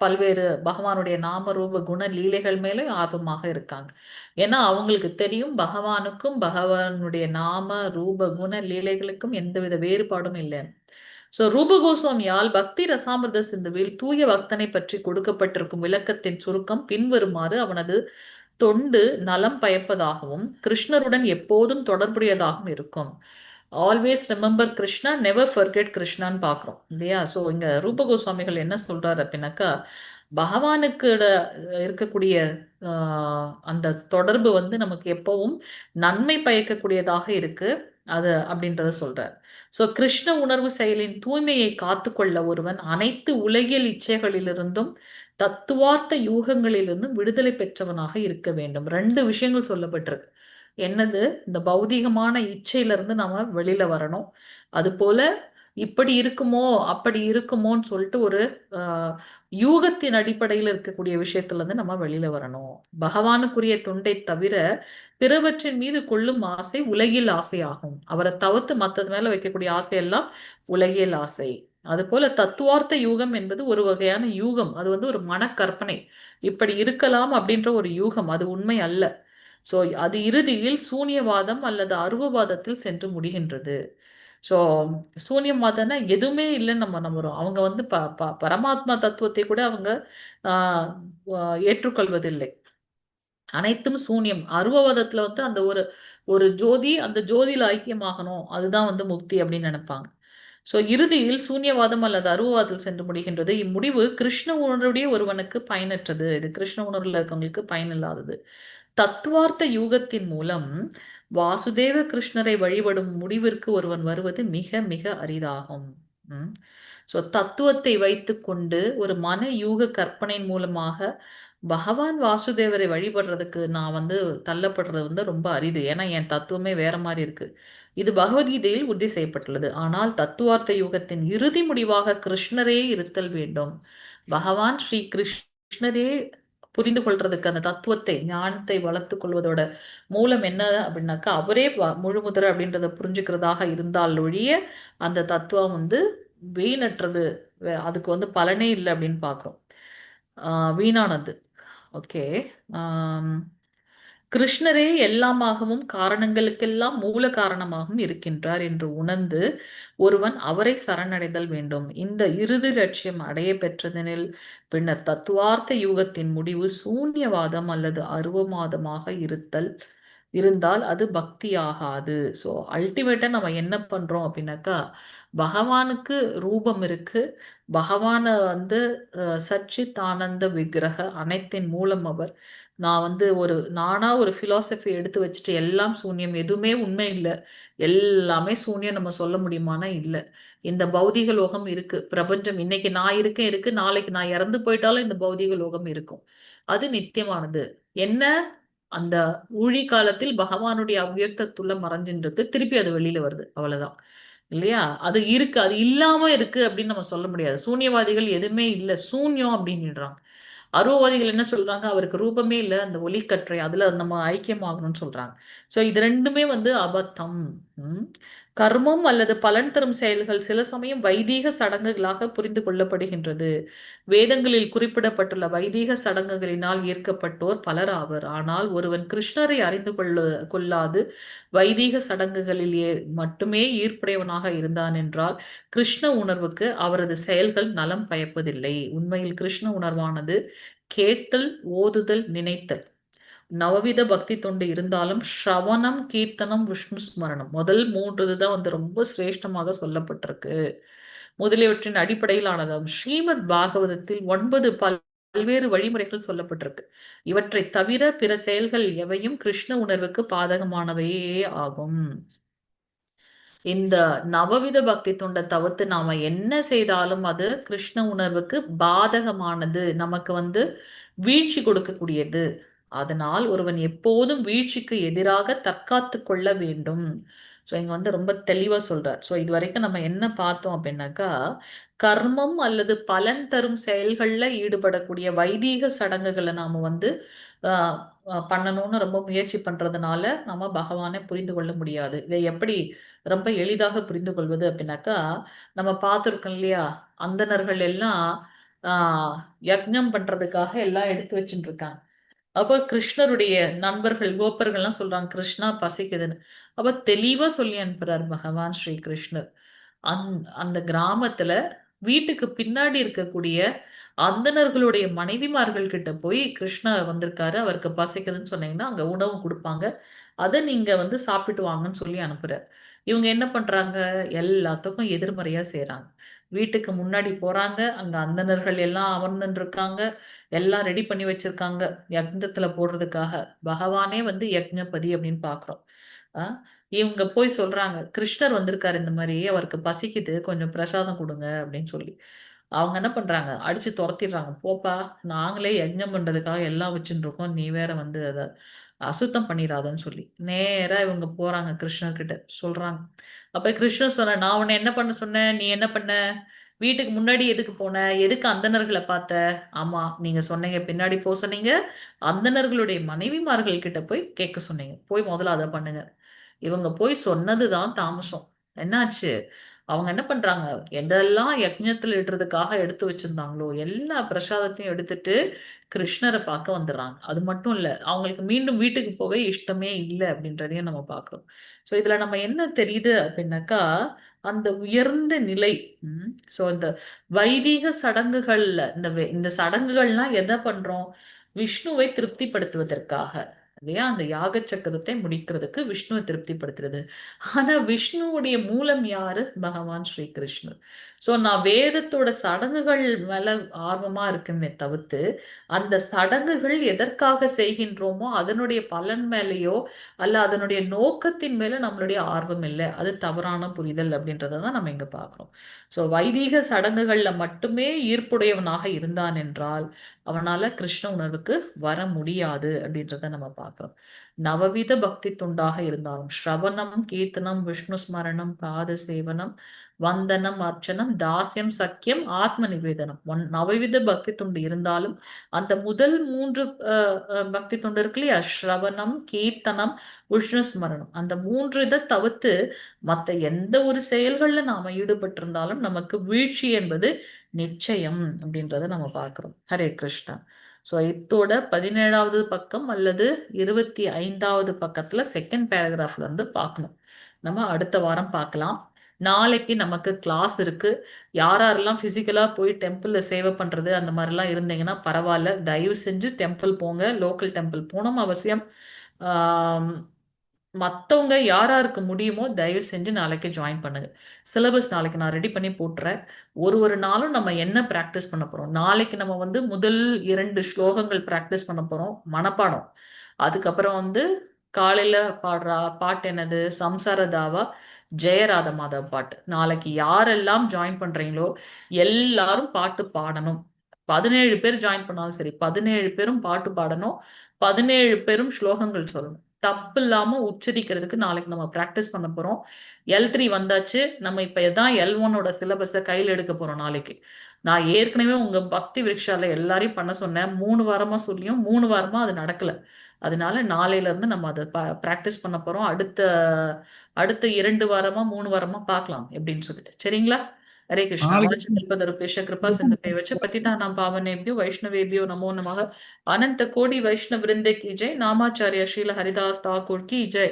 பல்வேறு பகவானுடைய நாம ரூப குண லீலைகள் மேலும் ஆர்வமாக இருக்காங்க. ஏன்னா அவங்களுக்கு தெரியும் பகவானுக்கும் பகவானுடைய நாம ரூப குண லீலைகளுக்கும் எந்தவித வேறுபாடும் இல்லைன்னு. ரூப கோஸ்வாமியால் பக்தி ரசாமிர்த சிந்துவில் தூய பக்தனை பற்றி கொடுக்கப்பட்டிருக்கும் விளக்கத்தின் சுருக்கம் பின்வருமாறு அவனது தொண்டு நலம் பயப்பதாகவும் கிருஷ்ணருடன் எப்போதும் தொடர்புடையதாகவும் இருக்கும். Always remember Krishna, never forget கிருஷ்ணான்னு பார்க்குறோம் இல்லையா? ஸோ இங்க ரூப கோஸ்வாமிகள் என்ன சொல்றாரு அப்படின்னாக்கா, பகவானுக்கு இருக்கக்கூடிய அந்த தொடர்பு நமக்கு எப்பவும் நன்மை பயக்கக்கூடியதாக இருக்கு அது அப்படின்றத சொல்றார். ஸோ கிருஷ்ண உணர்வு செயலின் தூய்மையை காத்துக்கொள்ள ஒருவன் அனைத்து உலகியல் இச்சைகளிலிருந்தும் தத்துவார்த்த யூகங்களிலிருந்தும் விடுதலை பெற்றவனாக இருக்க வேண்டும். 2 விஷயங்கள் சொல்லப்பட்டிருக்கு. என்னது? இந்த பௌதிகமான இச்சையிலிருந்து நாம வெளியில வரணும். அது போல இப்படி இருக்குமோ அப்படி இருக்குமோன்னு சொல்லிட்டு ஒரு யூகத்தின் அடிப்படையில் இருக்கக்கூடிய விஷயத்துல இருந்து நம்ம வெளியில வரணும். பகவானுக்குரிய தொண்டை தவிர பிறவற்றின் மீது கொள்ளும் ஆசை உலகில் ஆசை ஆகும். அவரை தவிர்த்து மத்தது மேல வைக்கக்கூடிய ஆசையெல்லாம் உலகியல் ஆசை. அது போல தத்துவார்த்த யூகம் என்பது ஒரு வகையான யூகம். அது ஒரு மனக்கற்பனை. இப்படி இருக்கலாம் அப்படின்ற ஒரு யூகம், அது உண்மை அல்ல. சோ அது இறுதியில் சூன்யவாதம் அல்லது அருவவாதத்தில் சென்று முடிகின்றது. ஸோ சூன்யவாதம்னா எதுவுமே இல்லைன்னு நம்ம நம்புறோம். அவங்க பரமாத்மா தத்துவத்தை கூட அவங்க ஏற்றுக்கொள்வதில்லை. அனைத்தும் சூன்யம். அருவவாதத்துல வந்து அந்த ஒரு ஒரு ஜோதி, அந்த ஜோதியில ஐக்கியமாகணும், அதுதான் வந்து முக்தி அப்படின்னு நினைப்பாங்க. ஸோ இறுதியில் சூன்யவாதம் அல்லது அருவவாதத்தில் சென்று முடிகின்றது. இம்முடிவு கிருஷ்ண உணர்வுடைய ஒருவனுக்கு பயனற்றது. இது கிருஷ்ண உணர்வுல இருக்கவங்களுக்கு பயனில்லாதது. தத்துவார்த்த யூகத்தின் மூலம் வாசுதேவ கிருஷ்ணரை வழிபடும் முடிவிற்கு ஒருவன் வருவது மிக மிக அரிதாகும். ஸோ தத்துவத்தை வைத்துக்கொண்டு ஒரு மன யூக கற்பனையின் மூலமாக பகவான் வாசுதேவரை வழிபடுறதுக்கு நான் வந்து தள்ளப்படுறது வந்து ரொம்ப அரிது. ஏன்னா என் தத்துவமே வேற மாதிரி இருக்கு. இது பகவத்கீதையில் உறுதி செய்யப்பட்டுள்ளது. ஆனால் தத்துவார்த்த யுகத்தின் இறுதி முடிவாக கிருஷ்ணரே இருத்தல் வேண்டும். பகவான் ஸ்ரீ கிருஷ்ணரே புரிந்து கொள்றதுக்கு அந்த தத்துவத்தை, ஞானத்தை வளர்த்து கொள்வதோட மூலம் என்ன அப்படின்னாக்கா, அவரே முழுமுதற் அப்படின்றத புரிஞ்சுக்கிறதாக இருந்தால் ஒழிய அந்த தத்துவம் வந்து வீணற்றது, அதுக்கு வந்து பலனே இல்லை அப்படின்னு பார்க்குறோம். வீணானது. ஓகே. கிருஷ்ணரே எல்லாமாகவும் காரணங்களுக்கெல்லாம் மூல காரணமாகவும் இருக்கின்றார் என்று உணர்ந்து ஒருவன் அவரை சரணடைதல் வேண்டும். இந்த இறுதி லட்சியம் அடைய பெற்றதெனில் பின்னர் தத்துவார்த்த யூகத்தின் முடிவு சூன்யவாதம் அல்லது அருவவாதமாக இருந்தால் அது பக்தி ஆகாது. ஸோ அல்டிமேட்டா நம்ம என்ன பண்றோம் அப்படின்னாக்கா, பகவானுக்கு ரூபம் இருக்கு. பகவானை வந்து சச்சித் ஆனந்த விக்கிரக, அனைத்தின் மூலம் அவர். நான் வந்து நானா ஒரு பிலாசபி எடுத்து வச்சுட்டு எல்லாம் சூன்யம், எதுவுமே உண்மை இல்லை, எல்லாமே சூன்யம் நம்ம சொல்ல முடியுமானா இல்லை. இந்த பௌதிக லோகம் இருக்கு, பிரபஞ்சம் இன்னைக்கு நான் இருக்கேன் இருக்கு, நாளைக்கு நான் இறந்து போயிட்டாலும் இந்த பௌதிக லோகம் இருக்கும். அது நித்தியமானது. என்ன, அந்த ஊழி காலத்தில் பகவானுடைய அவ்வியக்தத்துள்ள மறைஞ்சின்றது, திருப்பி அது வெளியில வருது, அவ்வளவுதான். இல்லையா? அது இருக்கு, அது இல்லாம இருக்கு அப்படின்னு நம்ம சொல்ல முடியாது. சூன்யவாதிகள் எதுவுமே இல்லை, சூன்யம் அப்படின்னுறாங்க. அருவவாதிகள் என்ன சொல்றாங்க, அவருக்கு ரூபமே இல்லை, அந்த ஒளிக்கற்றை, அதுல நம்ம ஐக்கியமாகணும்னு சொல்றாங்க. ஸோ இது ரெண்டுமே வந்து அபத்தம். கர்மம் அல்லது பலன் தரும் செயல்கள் சில சமயம் வைதீக சடங்குகளாக புரிந்து கொள்ளப்படுகின்றது. வேதங்களில் குறிப்பிடப்பட்டுள்ள வைதீக சடங்குகளினால் ஈர்க்கப்பட்டோர் பலர் ஆவர். ஆனால் ஒருவன் கிருஷ்ணரை அறிந்து கொள்ளாது வைதீக சடங்குகளில் மட்டுமே ஈர்ப்புடையவனாக இருந்தான் என்றால் கிருஷ்ண உணர்வுக்கு அவரது செயல்கள் நலம் பயப்பதில்லை. உண்மையில் கிருஷ்ண உணர்வானது கேட்டல், ஓதுதல், நினைத்தல், நவவித பக்தி தொண்டு இருந்தாலும் ஸ்ரவணம், கீர்த்தனம், விஷ்ணு ஸ்மரணம், முதல் 3 தான் வந்து ரொம்ப சிரேஷ்டமாக சொல்லப்பட்டிருக்கு. முதலியவற்றின் அடிப்படையிலானதாகும். ஸ்ரீமத் பாகவதத்தில் 9 பல்வேறு வழிமுறைகள் சொல்லப்பட்டிருக்கு. இவற்றை தவிர பிற செயல்கள் எவையும் கிருஷ்ண உணர்வுக்கு பாதகமானவையே ஆகும். இந்த நவவித பக்தி தொண்டை தவிர்த்து நாம என்ன செய்தாலும் அது கிருஷ்ண உணர்வுக்கு பாதகமானது, நமக்கு வந்து வீழ்ச்சி கொடுக்கக்கூடியது. அதனால் ஒருவன் எப்போதும் வீழ்ச்சிக்கு எதிராக தற்காத்து கொள்ள வேண்டும். ஸோ இங்க வந்து ரொம்ப தெளிவா சொல்றார். ஸோ இது வரைக்கும் நம்ம என்ன பார்த்தோம் அப்படின்னாக்கா, கர்மம் அல்லது பலன் தரும் செயல்கள்ல ஈடுபடக்கூடிய வைதீக சடங்குகளை நாம வந்து பண்ணணும்னு ரொம்ப முயற்சி பண்றதுனால நம்ம பகவானை புரிந்து கொள்ள முடியாது. இதை எப்படி ரொம்ப எளிதாக புரிந்து கொள்வது அப்படின்னாக்கா, நம்ம பார்த்துருக்கோம் இல்லையா, அந்தணர்கள் எல்லாம் யக்ஞம் பண்றதுக்காக எல்லாம் எடுத்து வச்சுட்டு இருக்காங்க. அப்போ கிருஷ்ணருடைய நண்பர்கள் கோப்பர்கள்லாம் சொல்றாங்க, கிருஷ்ணா பசிக்குதுன்னு. அப்ப தெளிவா சொல்லி அனுப்புறார் பகவான் ஸ்ரீ கிருஷ்ணர். அந்த கிராமத்துல வீட்டுக்கு பின்னாடி இருக்கக்கூடிய அந்தணர்களுடைய மனைவிமார்கள் கிட்ட போய் கிருஷ்ணா வந்திருக்காரு, அவருக்கு பசிக்குதுன்னு சொன்னீங்கன்னா அங்க உணவு கொடுப்பாங்க, அதை நீங்க வந்து சாப்பிட்டு வாங்கன்னு சொல்லி அனுப்புறார். இவங்க என்ன பண்றாங்க, எல்லாத்துக்கும் எதிர்மறையா செய்யறாங்க. வீட்டுக்கு முன்னாடி போறாங்க, அங்க அந்தணர்கள் எல்லாம் அமர்ந்துட்டு இருக்காங்க, எல்லாம் ரெடி பண்ணி வச்சிருக்காங்க யக்ஞத்துல போடுறதுக்காக. பகவானே வந்து யக்ஞபதி அப்படின்னு பாக்குறோம். இவங்க போய் சொல்றாங்க, கிருஷ்ணர் வந்திருக்காரு, இந்த மாதிரி அவருக்கு பசிக்குது, கொஞ்சம் பிரசாதம் கொடுங்க அப்படின்னு சொல்லி. அவங்க என்ன பண்றாங்க, அடிச்சு துரத்திடுறாங்க. போப்பா, நாங்களே யஜ்ஞம் பண்றதுக்காக எல்லாம் வச்சுட்டு இருக்கோம், நீ வேற வந்து அதை அசுத்தம் பண்ணிடாதன்னு சொல்லி நேரா இவங்க போறாங்க கிருஷ்ணர் கிட்ட சொல்றாங்க. அப்ப கிருஷ்ணர் சொன்ன, நான் உன்னை என்ன பண்ண சொன்னேன், நீ என்ன பண்ண, வீட்டுக்கு முன்னாடி எதுக்கு போன, எதுக்கு அந்தணர்களை பார்த்த? ஆமா, நீங்க சொன்னீங்க பின்னாடி போக சொன்னீங்க, அந்தணர்களுடைய மனைவிமார்கள் கிட்ட போய் கேட்க சொன்னீங்க, போய் முதல்ல அதை பண்ணுங்க. இவங்க போய் சொன்னதுதான் தாமசம். என்னாச்சு, அவங்க என்ன பண்றாங்க, எதெல்லாம் யக்ஞத்துல இடுறதுக்காக எடுத்து வச்சிருந்தாங்களோ எல்லா பிரசாதத்தையும் எடுத்துட்டு கிருஷ்ணரை பார்க்க வந்துடுறாங்க. அது மட்டும் இல்ல, அவங்களுக்கு மீண்டும் வீட்டுக்கு போக இஷ்டமே இல்லை அப்படின்றதையும் நம்ம பார்க்கிறோம். ஸோ இதுல நம்ம என்ன தெரியுது அப்படின்னாக்கா, அந்த உயர்ந்த நிலை. ஸோ இந்த வைதீக சடங்குகள்ல இந்த சடங்குகள்லாம் எதை பண்றோம், விஷ்ணுவை திருப்திப்படுத்துவதற்காக இல்லையா? அந்த யாக சக்கரத்தை முடிக்கிறதுக்கு விஷ்ணுவை திருப்திப்படுத்துறது. ஆனா விஷ்ணுவுடைய மூலம் யாரு? பகவான் ஸ்ரீ கிருஷ்ணர். சோ நான் வேதத்தோட சடங்குகள் மேல ஆர்வமா இருக்குன்னே தவிர்த்து, அந்த சடங்குகள் எதற்காக செய்கின்றோமோ அதனுடைய பலன் மேலேயோ அல்ல அதனுடைய நோக்கத்தின் மேல நம்மளுடைய ஆர்வம் இல்லை. அது தவறான புரிதல் அப்படின்றத தான் நம்ம இங்க பார்க்கிறோம். சோ வைதீக சடங்குகள்ல மட்டுமே ஈர்ப்புடையவனாக இருந்தான் என்றால் அவனால கிருஷ்ண உணர்வுக்கு வர முடியாது அப்படின்றத நம்ம பார்க்கிறோம். நவவித பக்தி துண்டாக இருந்தாலும் ஸ்ரவணம், கீர்த்தனம், விஷ்ணு ஸ்மரணம், பாத சேவனம், வந்தனம், அர்ச்சனம், தாஸ்யம், சக்கியம், ஆத்ம நிவேதனம் நவவித பக்தி துண்டு இருந்தாலும் அந்த முதல் 3 பக்தி துண்டு இருக்கு இல்லையா? ஸ்ரவணம், கீர்த்தனம், விஷ்ணு ஸ்மரணம் அந்த 3 இதை தவிர்த்து மற்ற எந்த ஒரு செயல்கள்ல நாம ஈடுபட்டிருந்தாலும் நமக்கு வீழ்ச்சி என்பது நிச்சயம் அப்படின்றத நம்ம பார்க்கிறோம். ஹரே கிருஷ்ணா. ஸோ இத்தோட 17வது பக்கம் அல்லது 25வது பக்கத்துல செகண்ட் பேராகிராஃப்ல இருந்து பார்க்கணும். நம்ம அடுத்த வாரம் பார்க்கலாம். நாளைக்கு நமக்கு கிளாஸ் இருக்கு. யாரெல்லாம் பிசிக்கலா போய் டெம்பிள்ல சேவை பண்றது அந்த மாதிரிலாம் இருந்தீங்கன்னா பரவாயில்ல, தயவு செஞ்சு டெம்பிள் போங்க. லோக்கல் டெம்பிள் போகணும் அவசியம். மற்றவங்க யாருக்கு முடியுமோ தயவு செஞ்சு நாளைக்கு ஜாயின் பண்ணுங்க. சிலபஸ் நாளைக்கு நான் ரெடி பண்ணி போட்டுறேன். ஒரு நாளும் நம்ம என்ன ப்ராக்டிஸ் பண்ண போறோம்? நாளைக்கு நம்ம வந்து முதல் 2 ஸ்லோகங்கள் ப்ராக்டிஸ் பண்ண போறோம், மனப்பாடம். அதுக்கப்புறம் காலையில பாடுற பாட்டு என்னது? சம்சாரதாவா, ஜெயராத மாதவ் பாட்டு. நாளைக்கு யாரெல்லாம் ஜாயின் பண்றீங்களோ எல்லாரும் பாட்டு பாடணும். 17 பேர் ஜாயின் பண்ணாலும் சரி, 17 பேரும் பாட்டு பாடணும். 17 பேரும் ஸ்லோகங்கள் சொல்லணும். தப்பு இல்லாம உச்சரிக்கிறதுக்கு நாளைக்கு நம்ம பிராக்டிஸ் பண்ண போறோம். L3 வந்தாச்சு. நம்ம இப்ப எதான் L1ஓட சிலபஸை கையில் எடுக்க போறோம் நாளைக்கு. நான் ஏற்கனவே உங்க பக்தி விருக்ஷால எல்லாரையும் பண்ண சொன்னேன். 3 வாரமா சொல்லியும் 3 வாரமா அது நடக்கல. அதனால நாளையில இருந்து நம்ம அதை பிராக்டிஸ் பண்ண போறோம். அடுத்த 2 வாரமா 3 வாரமா பார்க்கலாம் எப்படின்னு சொல்லிட்டு. சரிங்களா? हरे कृष्णा நாளைக்கு वाञ्छकल्पतरुभ्यश्च कृपा सिन्धुभ्यश्च पतितानां पावनेभ्यो वैष्णवेभ्यो नमो नमः। अनंत कोटि वैष्णव वृंदे की जय। नामाचार्य श्रील हरिदास ठाकुर की जय।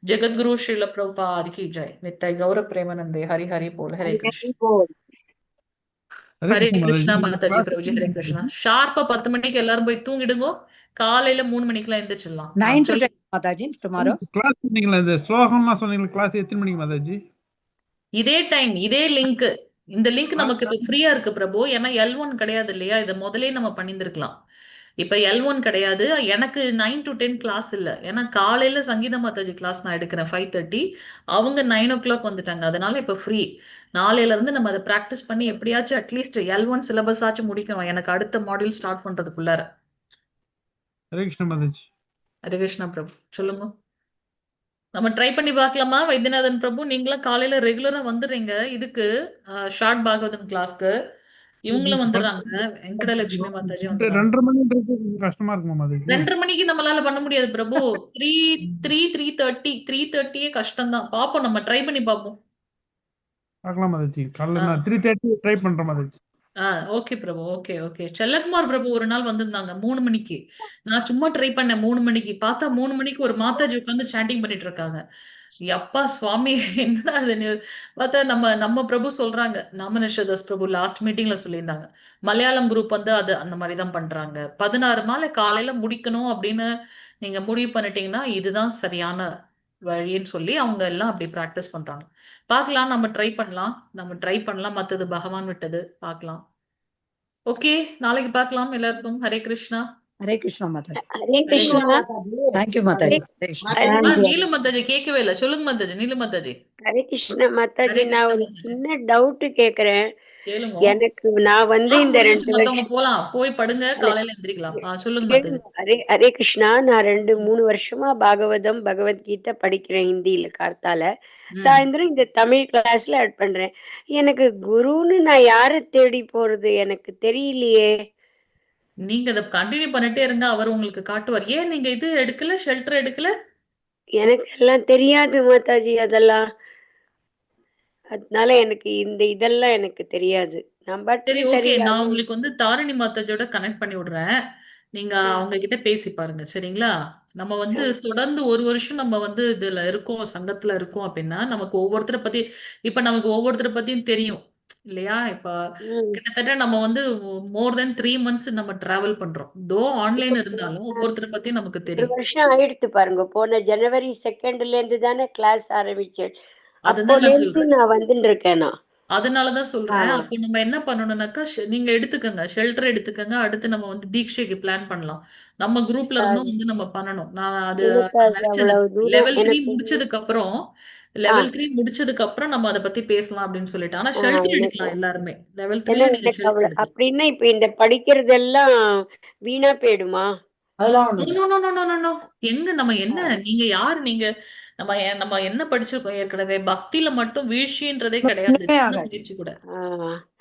जगद्गुरु श्रील प्रभुपाद की जय। नित्य गौर प्रेमानंदे हरि हरि बोल। हरे कृष्ण ஹரே हरे கிருஷ்ணா कृष्णा மாதாஜி. माताजी प्रभुजी हरे कृष्णा। ஷார்ப்பா 10 மணிக்கு எல்லாரும் போய் தூங்கிடுங்க. காலையில 3 மணிக்கெல்லாம் எந்திரிச்சிடலாம். 9 to சொல்லுங்க 10 மாதாஜி tomorrow. கிளாஸ் சொன்னீங்களா, இந்த ஸ்லோகம்லாம் சொன்னீங்களா, கிளாஸ் எத்தனை மணிக்கு மாதாஜி? இதே டைம் இதே லிங்க். இந்த லிங்க் நமக்கு இப்ப ஃப்ரீயா இருக்கு பிரபு. ஏன்னா L1 கிடையாது இல்லையா? இதை முதலே நம்ம பண்ணியிருந்திருக்கலாம். இப்ப L1 கிடையாது. எனக்கு 9 to 10 கிளாஸ் இல்ல. ஏன்னா காலையில சங்கீத மாதாஜி கிளாஸ் நான் எடுக்கிறேன் 5:30. அவங்க 9 o'clock வந்துட்டாங்க. அதனால இப்ப ஃப்ரீ. நாளையில இருந்து நம்ம அதை பிராக்டிஸ் பண்ணி எப்படியாச்சும் அட்லீஸ்ட் L1 சிலபஸ் ஆச்சும் முடிக்கணும். எனக்கு அடுத்த மாடியூல் ஸ்டார்ட் பண்றதுக்குள்ளார. ஹரே கிருஷ்ணா மாதாஜி. ஹரே கிருஷ்ணா பிரபு. சொல்லுங்க. நம்ம ட்ரை பண்ணி பார்க்கலாமா? வைத்தியநாதன் பிரபு, நீங்களும் காலையில ரெகுலரா வந்துடுறீங்க இதுக்கு ஷார்ட் பாகவதம் கிளாஸ்க்கு. இவங்களும் வந்துடுறாங்க. வெங்கடலட்சுமி மாதாஜி வந்துடுறாங்க. 2:30 மணின்றது கஷ்டமா இருக்குமா மாதாஜி? 2:30 மணிக்கு நம்மளால பண்ண முடியாது பிரபு. 3:30 கஷ்டம் தான். பாப்போம், நம்ம ட்ரை பண்ணி பார்ப்போம். பார்க்கலாம் மாதாஜி. காலைல ஆ. நான் 3:30 ட்ரை பண்றேன் மாதாஜி. Okay Prabhu. Okay okay. Chellakumar Prabhu ஒரு நாள் வந்திருந்தாங்க 3 மணிக்கு. நான் சும்மா ட்ரை பண்ணேன் 3 மணிக்கு. பார்த்தா 3 மணிக்கு ஒரு மாதாஜி உட்காந்து சாண்டிங் பண்ணிட்டு இருக்காங்க. யப்பா சுவாமி, என்னடா அது? பார்த்தா நம்ம பிரபு சொல்றாங்க. நாமநேஸ்வரதாஸ் பிரபு லாஸ்ட் மீட்டிங்ல சொல்லியிருந்தாங்க. மலையாளம் குரூப் அது அந்த மாதிரி தான் பண்றாங்க. 16 மாலை காலையில முடிக்கணும் அப்படின்னு நீங்க முடிவு பண்ணிட்டீங்கன்னா இதுதான் சரியான வழின்னு சொல்லி அவங்க எல்லாம் அப்படி பிராக்டிஸ் பண்றாங்க. பார்க்கலாம், நம்ம ட்ரை பண்ணலாம். மத்தது பகவான் விட்டது. பார்க்கலாம். ஓகே, நாளைக்கு பார்க்கலாம் எல்லாருக்கும். ஹரே கிருஷ்ணா. ஹரே கிருஷ்ணா மாதாஜி. ஹரே கிருஷ்ணா. தேங்க்யூ மாதாஜி. ஹரே கிருஷ்ணா. நீலு மாதாஜி கேட்கவே இல்லை. சொல்லுங்க மாதாஜி. நீலு மாதாஜி. ஹரே கிருஷ்ணா மாதாஜி, ஹரே நான் கிருஷ்ணா ஒரு மாதாஜி. சின்ன டவுட் கேக்குறேன். கேளுங்க. எனக்கு நான் கிளாஸ் இந்த முடிஞ்சிருச்சு. 2 மத்தவங்க போலாம். போய் படுங்க, காலையில எந்திரிக்கலாம். சொல்லுங்க மாதாஜி. ஹரே ஹரே கிருஷ்ணா, நான் 2-3 வருஷமா பாகவதம் பகவத்கீதை படிக்கிறேன் ஹிந்தியில கார்த்தால. சாயந்தரம் இந்த தமிழ் கிளாஸ்ல ஆட் பண்றேன். எனக்கு குருன்னு நான் யாரை தேடி போறது எனக்கு தெரியலையே. நீங்க அதை கண்டினியூ பண்ணிட்டே இருங்க, அவர் உங்களுக்கு காட்டுவார். ஏன் நீங்க இது எடுக்கல, ஷெல்டர் எடுக்கல? எனக்கு எல்லாம் தெரியாது மாதாஜி அதெல்லாம். அதனால எனக்கு இதெல்லாம் எனக்கு தெரியாது. நான் சரி, பாட்டுக்கு ஓகே. சரி நான் உங்களுக்கு தாரிணி மாதாஜியோட கனெக்ட் பண்ணி விடுறேன். நீங்க அவங்க கிட்ட பேசி பாருங்க. சரிங்களா? நம்ம தொடர்ந்து 1 வருஷம் நம்ம இதுல இருக்கோம், சங்கத்துல இருக்கோம் அப்படின்னா நமக்கு ஒவ்வொருத்தரை பத்தியும் தெரியும். இல்லையா? இப்ப ம். கிட்டத்தட்ட நம்ம வந்து மோர் தென் 3 மந்த்ஸ் நம்ம டிராவல் பண்றோம். ஆன்லைன் இருந்தாலும் ஒவ்வொருத்தர பத்தி நமக்கு 1 தெரியும். வருஷம் ஆயிடுத்து பாருங்க. போன ஜனவரி 2ல இருந்து தானே கிளாஸ் ஆரம்பிச்சேன். அதுதான் நான் அப்போலேருந்து சொல்றேன். நான் வந்துட்டு இருக்கேன் நான். அதனால தான் ஆ. சொல்றேன். அப்போ நம்ம என்ன பண்ணணும்னாக்கா, நீங்க எடுத்துக்கங்க. ஷெல்டர் எடுத்துக்கங்க. அடுத்து நம்ம வந்து தீட்சைக்கு பிளான் பண்ணலாம். நம்ம குரூப்ல இருந்தும் வந்து நம்ம பண்ணணும். நான் எனக்கு நான் அது நினைச்சேன். அவ்வளவு தூரம் லெவல் 3 எனக்கு முடிச்சதுக்கு அப்புறம் ஆ, நம்ம அத பத்தி பேசலாம் அப்படின்னு சொல்லிட்டு. ஆனா ஆ ஷெல்டர் எனக்கு எடுக்கலாம் எல்லாருமே. லெவல் ஏன்னா 3ல நீங்க எனக்கு ஷெல்டர் அவ்வளவு எடுக்கலாம். அப்படின்னா இப்ப இந்த படிக்கிறதெல்லாம் வீணா போயிடுமா? அதெல்லாம் நோ, ஒண்ணும் no, no, no, no, no, no. எங்க நம்ம ஆ, என்ன நீங்க யாரு நீங்க? நம்ம என்ன படிச்சிருக்கோம் ஏற்கனவே? பக்தியில மட்டும் வீழ்ச்சின்றதே கிடையாது. ஒண்ணுமே சின்ன ஆகாது. முயற்சி கூட. ஆ.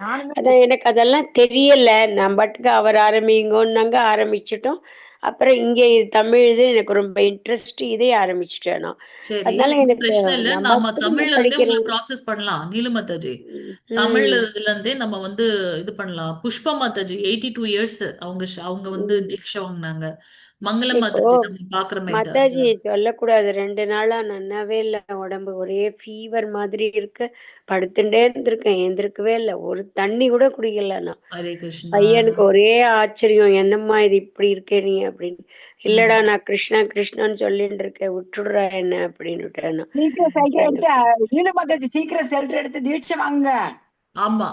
நானுமே அதான் எனக்கு அதெல்லாம் தெரியல. நான் பாட்டுக்கு அவர் ஆரம்பிங்கோன்னாங்க ஆரம்பிச்சுட்டோம். அப்புறம் இங்க இது தமிழ் இது எனக்கு ரொம்ப இன்ட்ரெஸ்ட் இதே ஆரம்பிச்சுட்டேன் நான். சரி. அதனால ஒண்ணும் எனக்கு பிரச்சனை இல்ல. நான் நாம பாட்டுக்கு தமிழ்ல நான் இருந்தே உங்கள படிக்கிறேன். ப்ராசஸ் பண்ணலாம். நீலுமத்தாஜி. தமிழ்ல ம், இதுல இருந்தே நம்ம வந்து இது பண்ணலாம். புஷ்பா மாதாஜி 82 இயர்ஸ் அவங்க வந்து ம். தீட்சை வாங்குனாங்க. மங்கள இப்போ மாதாஜி நம்ம பாக்குறோமே மாதாஜி சொல்லக்கூடாது. 2 நாளா நன்னாவே இல்ல. உடம்பு ஒரே ஃபீவர் மாதிரி இருக்கு. படுத்துட்டே இருந்திருக்கேன். எந்திரிக்கவே இல்ல. ஒரு தண்ணி கூட குடிக்கல நான். ஹரே கிருஷ்ணா. பையனுக்கு ஒரே ஆச்சரியம். என்னம்மா இது இப்படி இருக்கே நீ அப்படின்னு. இல்லடா ம். நான் கிருஷ்ணா கிருஷ்ணான்னு சொல்லிட்டு இருக்கேன். விட்டுடுறா என்ன அப்படின்னுட்டேன் நான். சீக்கிரம் ஷெல்டர் எனக்கு எடுத்து நீலமத்தாச்சி சீக்கிரம் ஷெல்டர் எடுத்து தீட்சை வாங்குங்க. ஆமா.